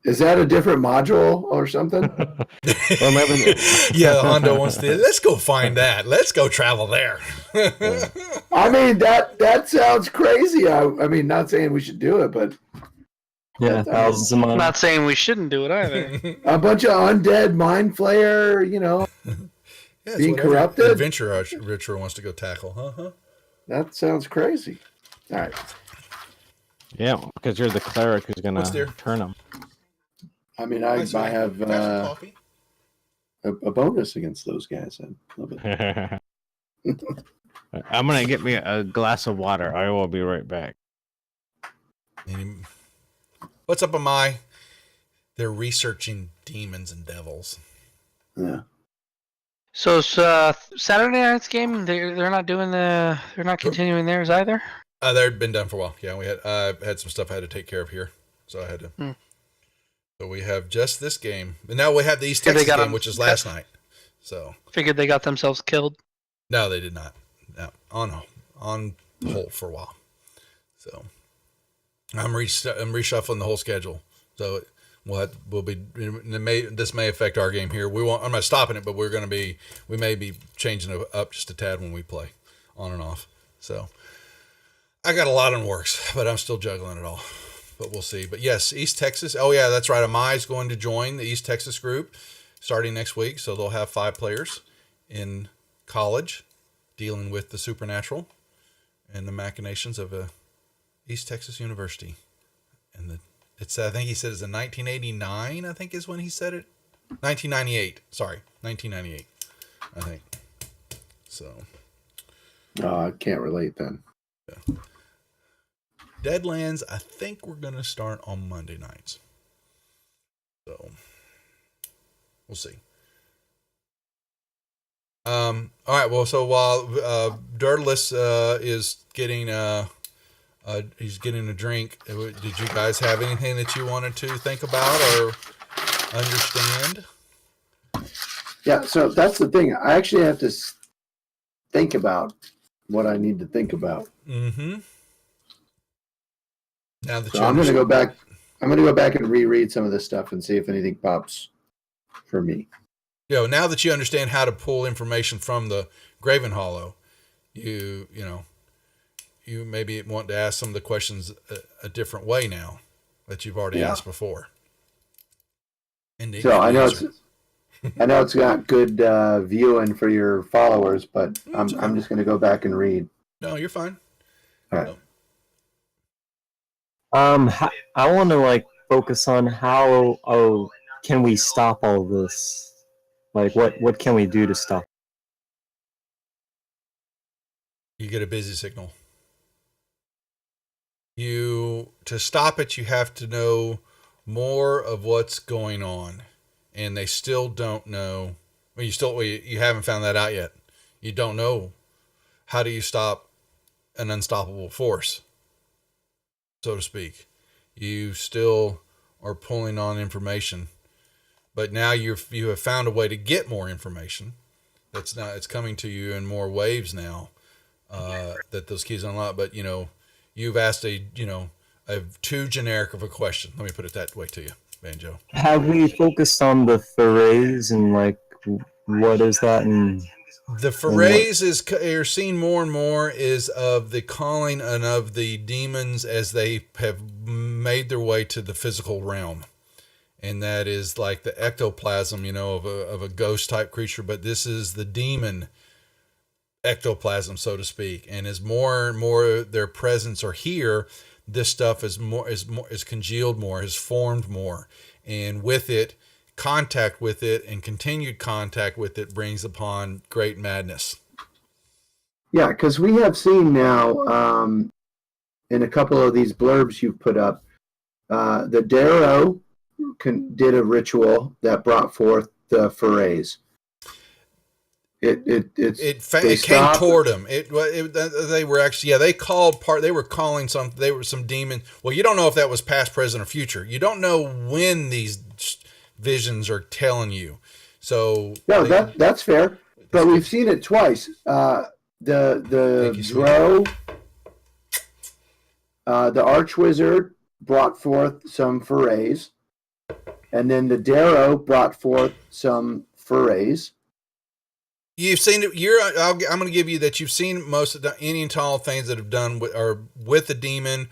Is that a different module or something? Or maybe Yeah, Hondo wants to. Let's go find that. Let's go travel there. I mean, that sounds crazy. I mean, not saying we should do it, but Yeah, thousands of I'm miles. not saying we shouldn't do it either. a bunch of undead mind flayer, Yeah, being what every corrupted. Adventurer wants to go tackle. Huh? That sounds crazy. All right. yeah, because you're the cleric who's gonna What's there? turn them. I mean, I have coffee. a bonus against those guys. I love it. I'm gonna get me a glass of water. I will be right back. What's up, Amai? They're researching demons and devils. Yeah. So Saturday night's game, they're not doing they're not continuing theirs either. They've been done for a while. Yeah, we had some stuff I had to take care of here, so I had to. So we have just this game, and now we have the East Texas game, which is last night. So figured they got themselves killed. No, they did not. No, on hold for a while. So I'm reshuffling the whole schedule. So this may affect our game here. I'm not stopping it, but we may be changing it up just a tad when we play on and off. So I got a lot in works, but I'm still juggling it all. But we'll see. But yes, East Texas. Oh yeah, that's right. Amai's going to join the East Texas group starting next week. So they'll have 5 players in college dealing with the supernatural and the machinations of East Texas University. And I think he said it's in 1989, I think is when he said it. 1998. Sorry, 1998, I think. So. I can't relate then. Yeah. Deadlands, I think we're going to start on Monday nights. So, we'll see. All right. Well, so while Dirtless is getting he's getting a drink, did you guys have anything that you wanted to think about or understand? Yeah. So that's the thing. I actually have to think about what I need to think about. Mm-hmm. Now that I'm going to go back. I'm going to go back and reread some of this stuff and see if anything pops for me. Now that you understand how to pull information from the Graven Hollow, you maybe want to ask some of the questions a different way now that you've already asked before. So I know it's got good viewing for your followers, but I'm just going to go back and read. No, you're fine. All right. I want to focus on how can we stop all this? What can we do to stop? You get a busy signal. To stop it, you have to know more of what's going on, and they still don't know. Well, you haven't found that out yet. You don't know how do you stop an unstoppable force, so to speak. You still are pulling on information, but now you have found a way to get more information. It's coming to you in more waves now that those keys unlock. But you've asked a too generic of a question. Let me put it that way to you, Banjo. Have we focused on the forays and what is that? And the forays you're seeing more and more is of the calling and of the demons as they have made their way to the physical realm. And that is like the ectoplasm, of a ghost type creature. But this is the demon ectoplasm, so to speak. And as more and more their presence are here, this stuff is congealed more, has formed more. And with it, contact with it and continued contact with it brings upon great madness. Yeah, because we have seen now in a couple of these blurbs you've put up, the Darrow did a ritual that brought forth the forays. It came toward them. They were actually they called part. They were calling some. They were some demon. Well, you don't know if that was past, present, or future. You don't know when these visions are telling you. So no, that's fair. But we've seen it twice. The Drow, the Archwizard brought forth some forays, and then the Darrow brought forth some forays. You've seen it. I'm going to give you that. You've seen most of the any and all things that have done with the demon,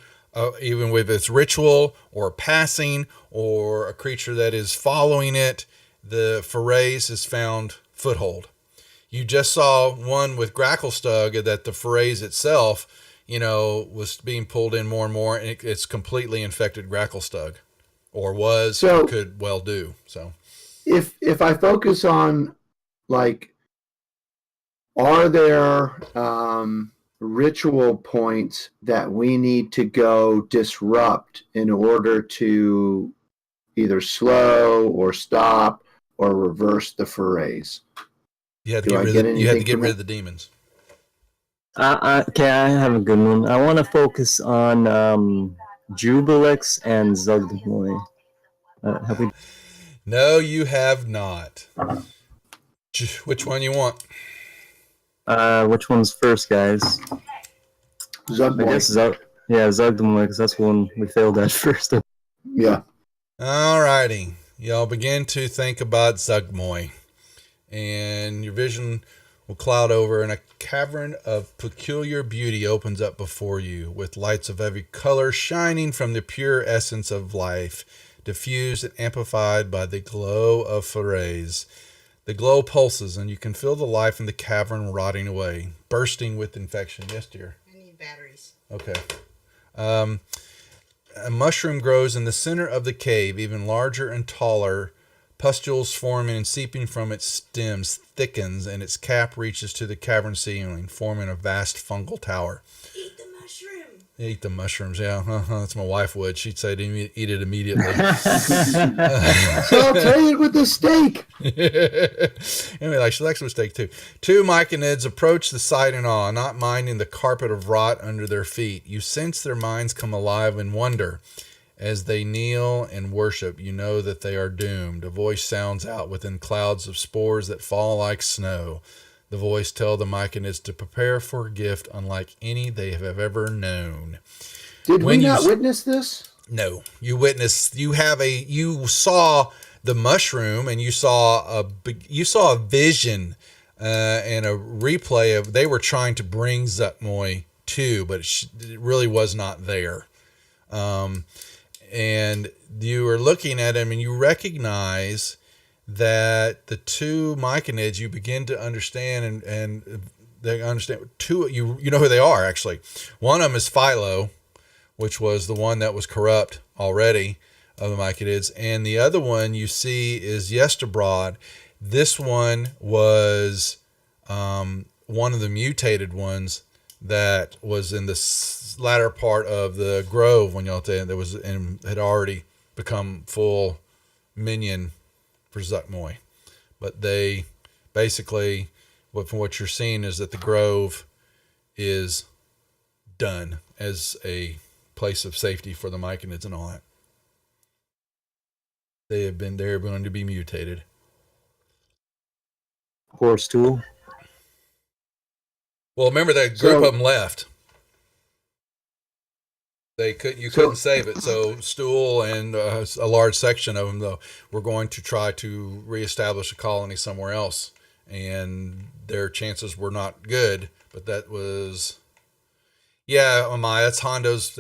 even with its ritual or passing or a creature that is following it. The forays has found foothold. You just saw one with Gracklestug that the forays itself, was being pulled in more and more, and it's completely infected Gracklestug, or could well do. So, if I focus on are there ritual points that we need to go disrupt in order to either slow or stop or reverse the forays? You have to get rid of the demons. Okay, I have a good one. I want to focus on Jubilix and Zugmoy. Have we? No, you have not. Which one you want? Which one's first, guys? Zugmoy. I guess Zugmoy, because that's one we failed at first. Yeah. All righty. Y'all begin to think about Zugmoy, and your vision will cloud over, and a cavern of peculiar beauty opens up before you, with lights of every color shining from the pure essence of life, diffused and amplified by the glow of forays. The glow pulses, and you can feel the life in the cavern rotting away, bursting with infection. Yes, dear? I need batteries. Okay. A mushroom grows in the center of the cave, even larger and taller. Pustules forming and seeping from its stems thickens, and its cap reaches to the cavern ceiling, forming a vast fungal tower. Eat the mushroom. Eat the mushrooms, yeah. That's my wife would. She'd say to eat it immediately. Saute it with the steak. Anyway, she likes with steak too. Two myconids approach the site in awe, not minding the carpet of rot under their feet. You sense their minds come alive in wonder. As they kneel and worship, you know that they are doomed. A voice sounds out within clouds of spores that fall like snow. The voice tells the myconids to prepare for a gift unlike any they have ever known. Did we not witness this? No. You saw the mushroom, and you saw a vision and a replay of they were trying to bring Zugmoy to, but it really was not there. And you are looking at him, and you recognize that the two myconids, you begin to understand, and they understand two. You know who they are, actually. One of them is Philo, which was the one that was corrupt already of the myconids, and the other one you see is Yesterbrod. This one was one of the mutated ones that was in the latter part of the grove when y'all did. There was and had already become full minion for Zugmoy. But they basically, from what you're seeing, is that the grove is done as a place of safety for the myconids and all that. They're going to be mutated. Horse tool. Well, remember that group of them left. You couldn't save it. So Stool and a large section of them, though, were going to try to reestablish a colony somewhere else, and their chances were not good. But that was, that's Hondo's.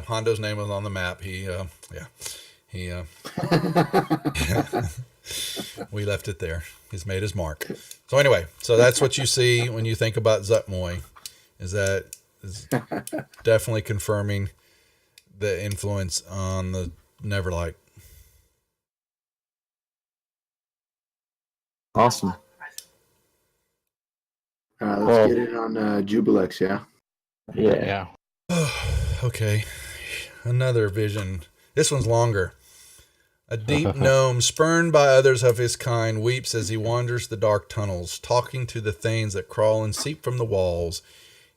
Hondo's name was on the map. We left it there. He's made his mark. So anyway, that's what you see when you think about Zugmoy, is definitely confirming the influence on the Neverlight. Awesome. Let's get it on Jubilex, yeah? Yeah. Okay. Another vision. This one's longer. A deep gnome, spurned by others of his kind, weeps as he wanders the dark tunnels, talking to the things that crawl and seep from the walls.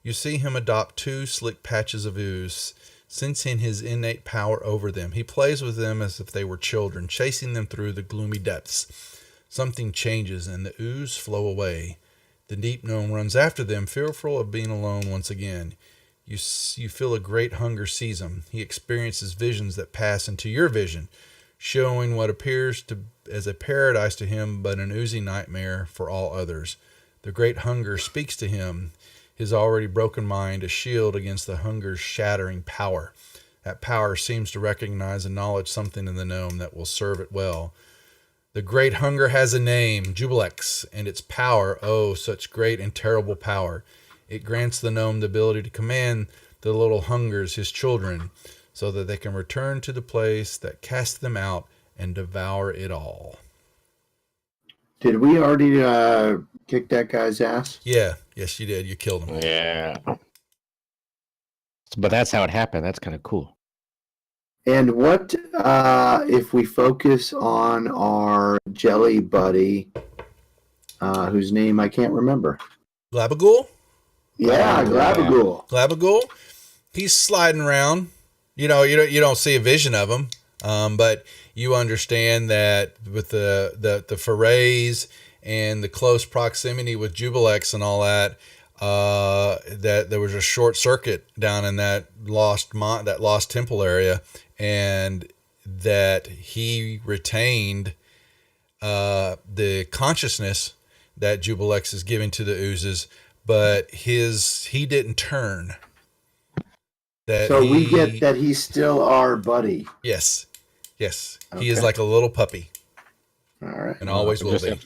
You see him adopt 2 slick patches of ooze, sensing his innate power over them. He plays with them as if they were children, chasing them through the gloomy depths. Something changes, and the ooze flow away. The deep gnome runs after them, fearful of being alone once again. You feel a great hunger seize him. He experiences visions that pass into your vision, showing what appears as a paradise to him, but an oozy nightmare for all others. The great hunger speaks to him, his already broken mind a shield against the hunger's shattering power. That power seems to recognize and acknowledge something in the gnome that will serve it well. The great hunger has a name, Jubilex, and its power, oh, such great and terrible power. It grants the gnome the ability to command the little hungers, his children, so that they can return to the place that cast them out and devour it all. Did we already kick that guy's ass? Yeah, yes, you did. You killed him. Yeah. But that's how it happened. That's kind of cool. And what if we focus on our jelly buddy, whose name I can't remember? Glabagool? Yeah, Glabagool. Glabagool. He's sliding around. You don't see a vision of him, but you understand that with the forays and the close proximity with Jubilex and all that, that there was a short circuit down in that lost temple area, and that he retained the consciousness that Jubilex is giving to the oozes, but he didn't turn. We get that he's still our buddy. Yes. Okay. He is like a little puppy. All right. And always will be.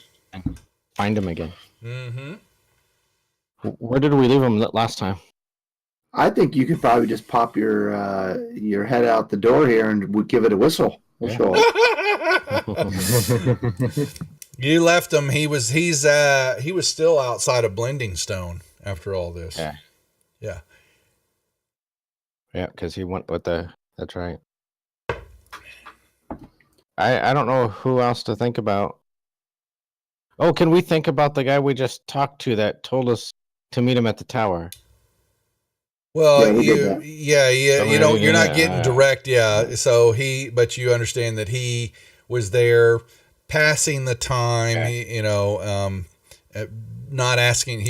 Find him again. Mm-hmm. Where did we leave him last time? I think you could probably just pop your head out the door here and give it a whistle. We'll show up. You left him. He was still outside of Blending Stone after all this. Yeah. Yeah. Yeah, because he went with that's right. I don't know who else to think about. Oh, can we think about the guy we just talked to that told us to meet him at the tower? Well, you're not getting direct. Yeah. So but you understand that he was there passing the time, okay. Not asking,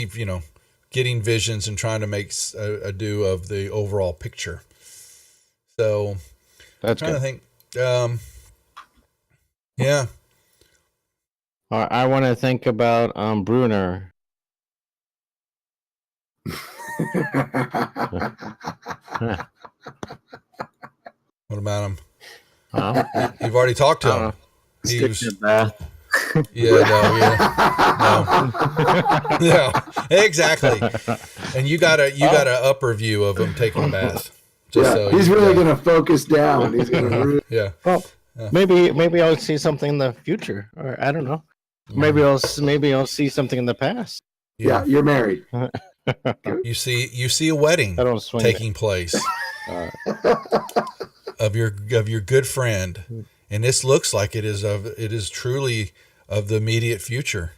getting visions and trying to make a do of the overall picture. So that's I'm trying to think. Yeah. I want to think about Bruner. What about him? Huh? You've already talked to him. He was bath. Yeah, exactly. And you got a upper view of him taking a bath. He's really going to focus down. He's going to Well, maybe I'll see something in the future, or I don't know. Maybe I'll see something in the past. Yeah, you're married. You see a wedding taking place of your good friend. And this looks like it is truly of the immediate future.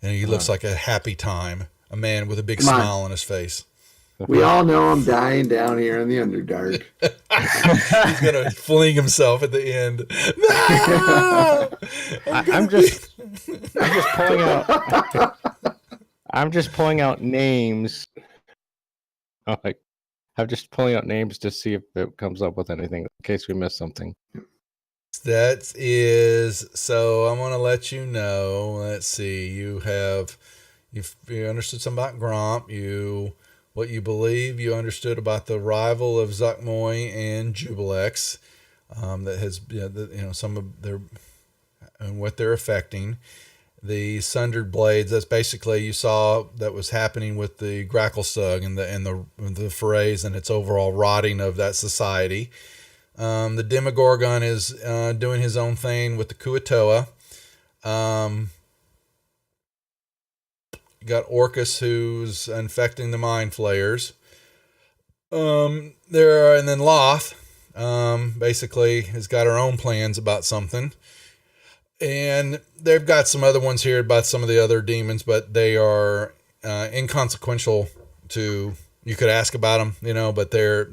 And he looks like a happy time, a man with a big smile on his face. We all know I'm dying down here in the Underdark. He's going to fling himself at the end. No! I'm just pulling out names. I'm just pulling out names to see if it comes up with anything in case we miss something. So I'm going to let you know. Let's see. You understood something about Gromp. What you believe you understood about the rival of Zuckmoy and Jubilex, that has some of their and what they're affecting. The sundered blades. That's basically you saw that was happening with the Gracklestug and the forays and its overall rotting of that society. The Demogorgon is doing his own thing with the Kuatoa. You got Orcus, who's infecting the Mind Flayers. And then Loth, basically has got her own plans about something. And they've got some other ones here about some of the other demons, but they are inconsequential to, you could ask about them, but they're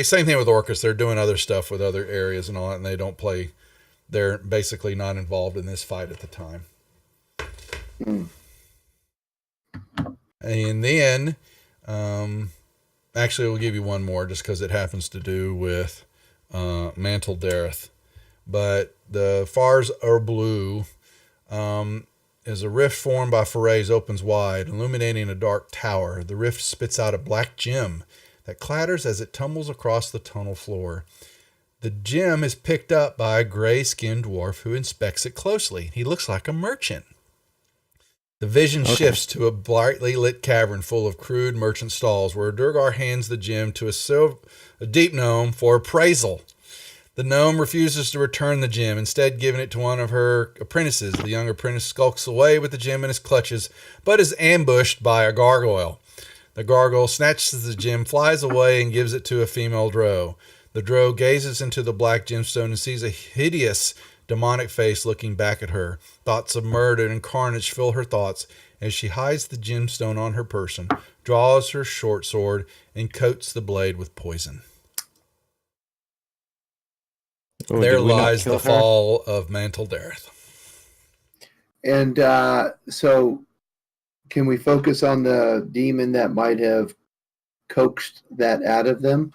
same thing with Orcus. They're doing other stuff with other areas and all that, and they don't play. They're basically not involved in this fight at the time. And then, actually, we'll give you one more just because it happens to do with Mantle Dareth. But the Fars are blue. As a rift formed by forays opens wide, illuminating a dark tower. The rift spits out a black gem that clatters as it tumbles across the tunnel floor. The gem is picked up by a gray-skinned dwarf who inspects it closely. He looks like a merchant. The vision shifts to a brightly lit cavern full of crude merchant stalls where Durgar hands the gem to a deep gnome for appraisal. The gnome refuses to return the gem, instead giving it to one of her apprentices. The young apprentice skulks away with the gem in his clutches, but is ambushed by a gargoyle. The gargoyle snatches the gem, flies away, and gives it to a female drow. The drow gazes into the black gemstone and sees a hideous, demonic face looking back at her. Thoughts of murder and carnage fill her thoughts as she hides the gemstone on her person, draws her short sword, and coats the blade with poison. Oh, There did we not lies kill the her? fall of Mantle Dareth. And so, can we focus on the demon that might have coaxed that out of them?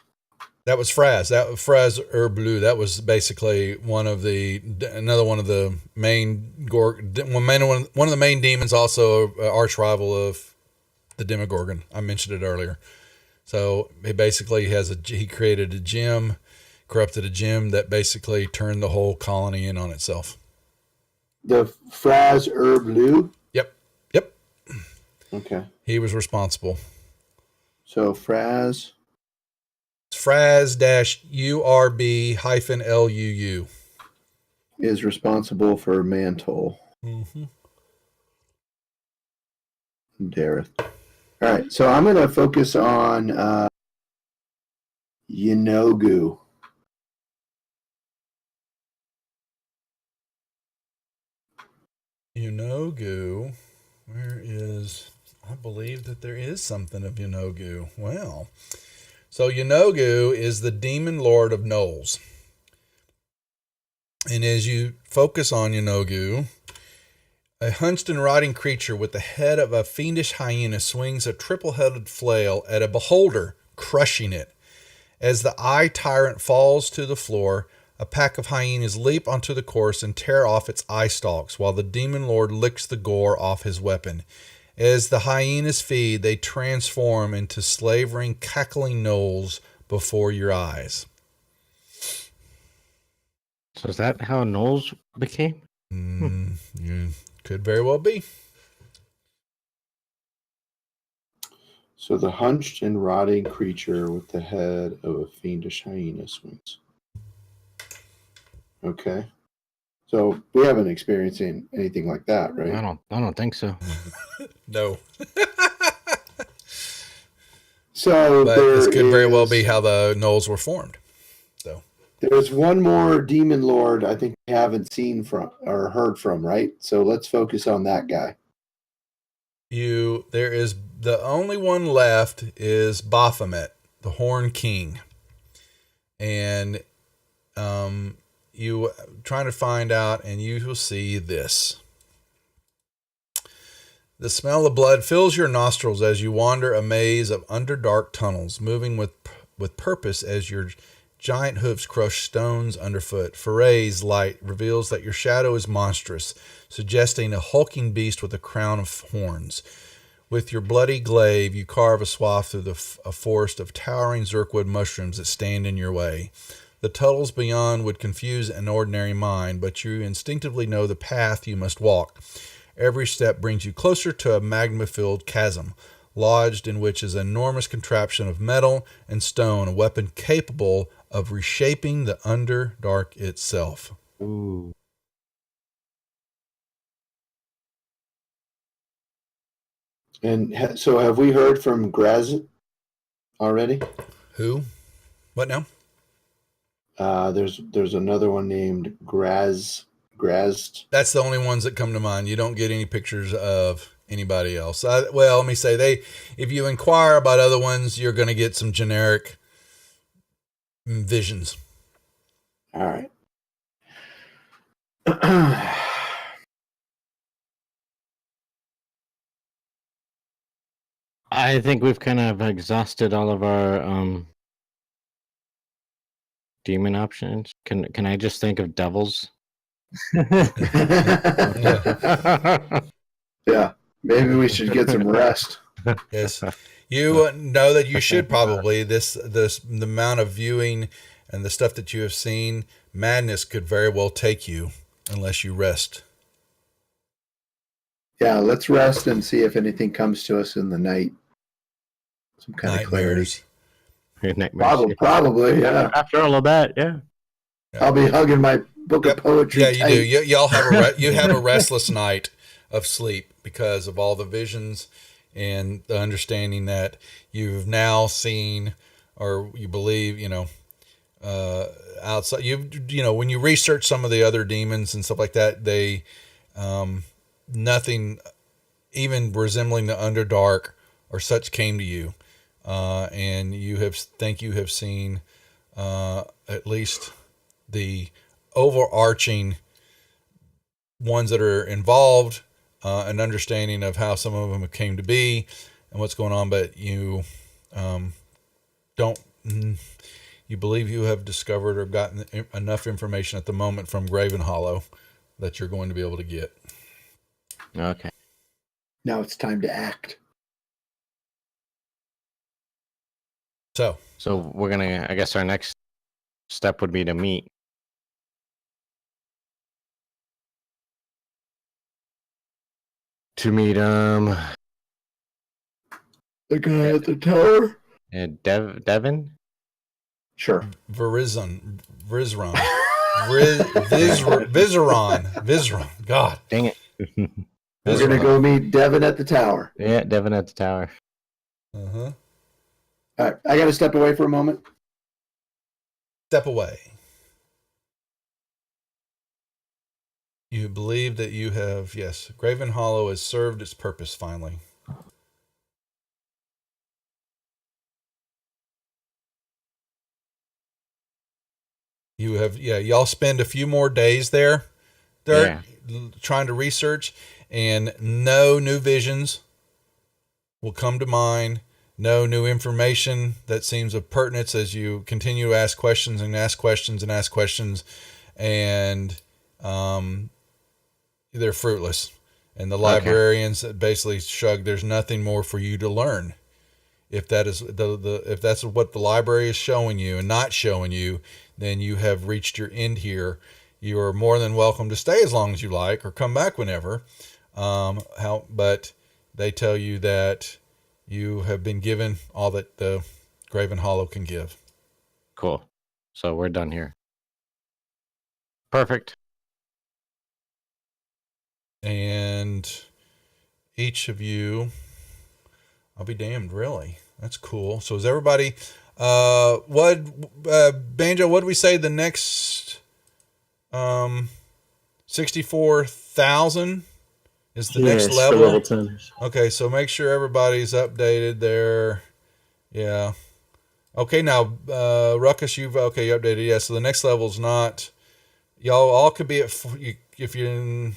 That was Fraz. Fraz Blue. That was basically another one of the main one of the main demons, also arch rival of the Demogorgon. I mentioned it earlier. So he basically he created a gem, corrupted a gem that basically turned the whole colony in on itself. The Fraz Blue? Yep. Okay. He was responsible. So Fraz Fraz-URB-LUU is responsible for Mantle. Mm-hmm. Dareth. All right, so I'm going to focus on Yinogu. Yinogu. Where is... I believe that there is something of Yinogu. Well, so Yinogu is the demon lord of gnolls. And as you focus on Yinogu, a hunched and rotting creature with the head of a fiendish hyena swings a triple-headed flail at a beholder, crushing it. As the eye tyrant falls to the floor, a pack of hyenas leap onto the corpse and tear off its eye stalks, while the demon lord licks the gore off his weapon. As the hyenas feed, they transform into slavering, cackling gnolls before your eyes. So is that how Knowles became? You could very well be. So the hunched and rotting creature with the head of a fiendish hyena swings. Okay. So we haven't experienced anything like that, right? I don't think so. No. So But this could very well be how the gnolls were formed. So there's one more demon lord I think we haven't seen from or heard from, right? So let's focus on that guy. there is the only one left is Baphomet, the Horn King. And you trying to find out, and you will see this. The smell of blood fills your nostrils as you wander a maze of underdark tunnels, moving with purpose as your giant hooves crush stones underfoot. Foray's light reveals that your shadow is monstrous, suggesting a hulking beast with a crown of horns. With your bloody glaive, you carve a swath through a forest of towering zirkwood mushrooms that stand in your way. The tunnels beyond would confuse an ordinary mind, but you instinctively know the path you must walk. Every step brings you closer to a magma-filled chasm, lodged in which is an enormous contraption of metal and stone, a weapon capable of reshaping the Underdark itself. Ooh. And so have we heard from Graz already? Who? What now? There's another one named Graz. That's the only ones that come to mind. You don't get any pictures of anybody else. Well, let me say if you inquire about other ones, you're going to get some generic visions. All right. I think we've kind of exhausted all of our demon options. Can I just think of devils? Yeah, maybe we should get some rest. Yes, you know that you should probably the amount of viewing and the stuff that you have seen, madness could very well take you unless you rest. Yeah, let's rest and see if anything comes to us in the night. Some kind of clarity. Nightmares. Probably, yeah. After all of that, yeah. I'll be hugging my book of poetry. Yeah, you do. Y'all have you have a restless night of sleep because of all the visions and the understanding that you've now seen, or you believe, outside. When you research some of the other demons and stuff like that, they nothing even resembling the Underdark or such came to you, and you have seen at least the overarching ones that are involved, an understanding of how some of them came to be and what's going on, but you you believe you have discovered or gotten enough information at the moment from Graven Hollow that you're going to be able to get. Okay. Now it's time to act. So we're gonna, I guess our next step would be to meet. The guy at the tower? Devin? Sure. Vizron. God. Dang it. We're going to go meet Devin at the tower. Yeah, Devin at the tower. Uh-huh. All right, I got to step away for a moment. Step away. You believe that you have, yes, Graven Hollow has served its purpose finally. You have, y'all spend a few more days there, trying to research, and no new visions will come to mind. No new information that seems of pertinence as you continue to ask questions and ask questions and ask questions, and they're fruitless. And the librarians basically shrug. There's nothing more for you to learn. If that is if that's what the library is showing you and not showing you, then you have reached your end here. You are more than welcome to stay as long as you like or come back whenever. But they tell you that you have been given all that the Graven Hollow can give. Cool. So we're done here. Perfect. And each of you, I'll be damned, really. That's cool. So is everybody, Banjo, what did we say the next 64,000 is the next level? Level 10. Okay, so make sure everybody's updated there. Yeah. Okay, now, Ruckus, you updated. Yeah, so the next level's not, y'all all could be at, if you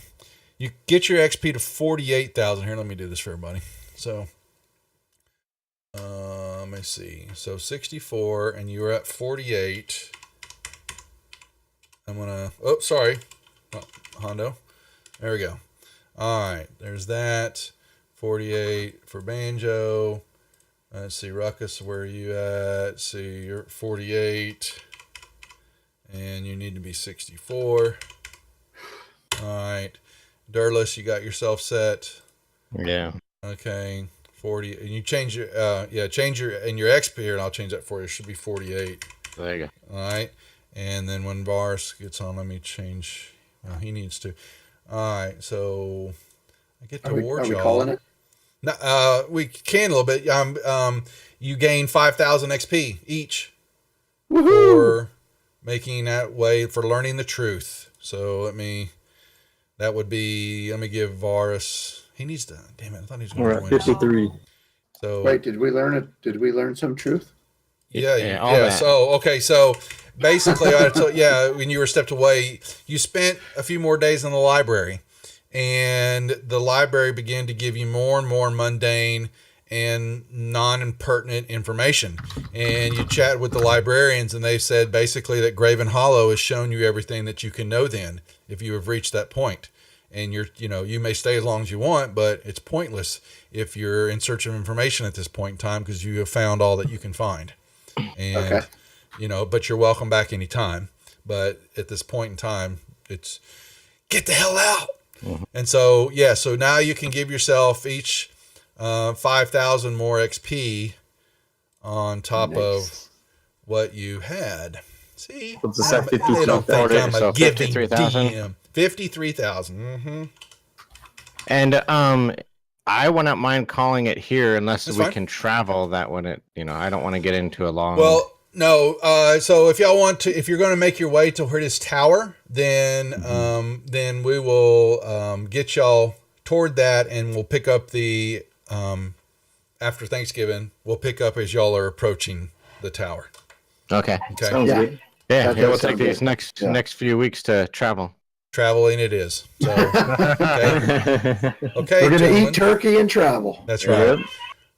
get your XP to 48,000. Here, let me do this for everybody. So, let me see. So 64, and you were at 48. I'm gonna. Oh, sorry, Hondo. There we go. All right, there's that. 48 for Banjo. Let's see, Ruckus, where are you at? Let's see, you're at 48, and you need to be 64. All right, Durless, you got yourself set. Yeah. Okay, 40, and you change your change your XP here, and I'll change that for you. It should be 48. There you go. All right, and then when Vars gets on, let me change. Well, he needs to. All right, so I get to award y'all. Are we calling it? We can a little bit. You gain 5,000 XP each Woohoo! for making that way for learning the truth. So let me give Varus. He needs to. Damn it! I thought he was going We're to at join us. 53. So Wait, did we learn it? Did we learn some truth? Yeah, all that. So okay, so basically, when you were stepped away, you spent a few more days in the library, and the library began to give you more and more mundane and non-pertinent information. And you chat with the librarians, and they said basically that Graven Hollow has shown you everything that you can know. Then, if you have reached that point, and you may stay as long as you want, but it's pointless if you're in search of information at this point in time because you have found all that you can find. And Okay. But you're welcome back anytime. But at this point in time, it's get the hell out. Mm-hmm. And so so now you can give yourself each 5,000 more XP on top of what you had. See, What's this at they don't think I'm a So giving 53,000. DM. 53,000. Mm-hmm. And I wouldn't mind calling it here unless That's we fine. can travel. That wouldn't, I don't want to get into a long. Well, no. So if y'all want to, if you're going to make your way to his tower, then then we will get y'all toward that, and we'll pick up the after Thanksgiving. We'll pick up as y'all are approaching the tower. Okay. Okay, Sounds Yeah. good. Yeah, That we'll does take sound these good. next few weeks to travel. traveling it is. So okay, We're gonna gentlemen. eat turkey and travel. That's right. Yep.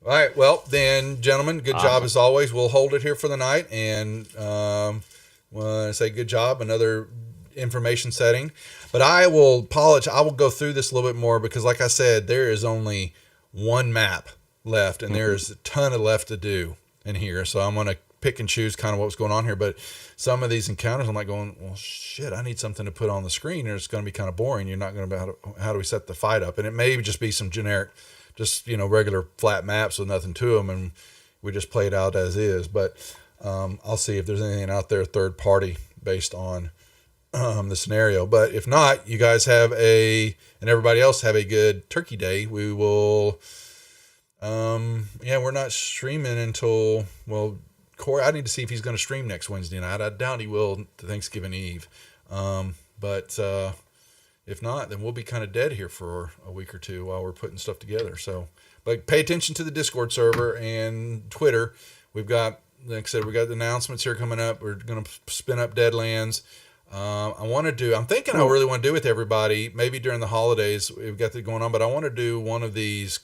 All right. Well, then, gentlemen, good job as always. We'll hold it here for the night, and want to say good job. Another information setting, but I will apologize. I will go through this a little bit more because, like I said, there is only one map left, and there is a ton of left to do in here. So I'm going to pick and choose kind of what's going on here. But some of these encounters, I'm like going, well, shit, I need something to put on the screen, or it's going to be kind of boring. You're not going to how do we set the fight up? And it may just be some generic, just regular flat maps with nothing to them, and we just play it out as is. But I'll see if there's anything out there third party based on the scenario. But if not, you guys have and everybody else have a good Turkey Day. We will we're not streaming until, well, Corey, I need to see if he's going to stream next Wednesday night. I doubt he will to Thanksgiving Eve. But if not, then we'll be kind of dead here for a week or two while we're putting stuff together. So, but pay attention to the Discord server and Twitter. We've got, like I said, we got the announcements here coming up. We're going to spin up Deadlands. I'm thinking I really want to do with everybody, maybe during the holidays, we've got that going on, but I want to do one of these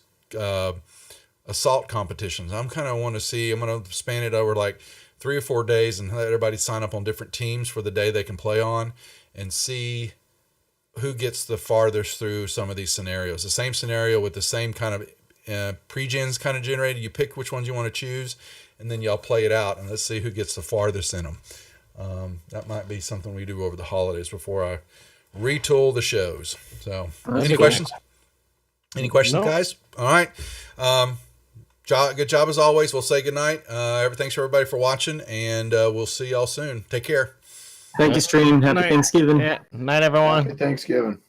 assault competitions. I'm going to span it over like 3 or 4 days and let everybody sign up on different teams for the day they can play on and see who gets the farthest through some of these scenarios. The same scenario with the same kind of pre-gens kind of generated. You pick which ones you want to choose, and then y'all play it out, and let's see who gets the farthest in them. That might be something we do over the holidays before I retool the shows. So, any questions? Any questions, No. guys? All right. Good job as always. We'll say good night. Thanks for everybody for watching, and we'll see y'all soon. Take care. Thank you, stream. Happy Night. Thanksgiving. Yeah. Night, everyone. Happy Thanksgiving.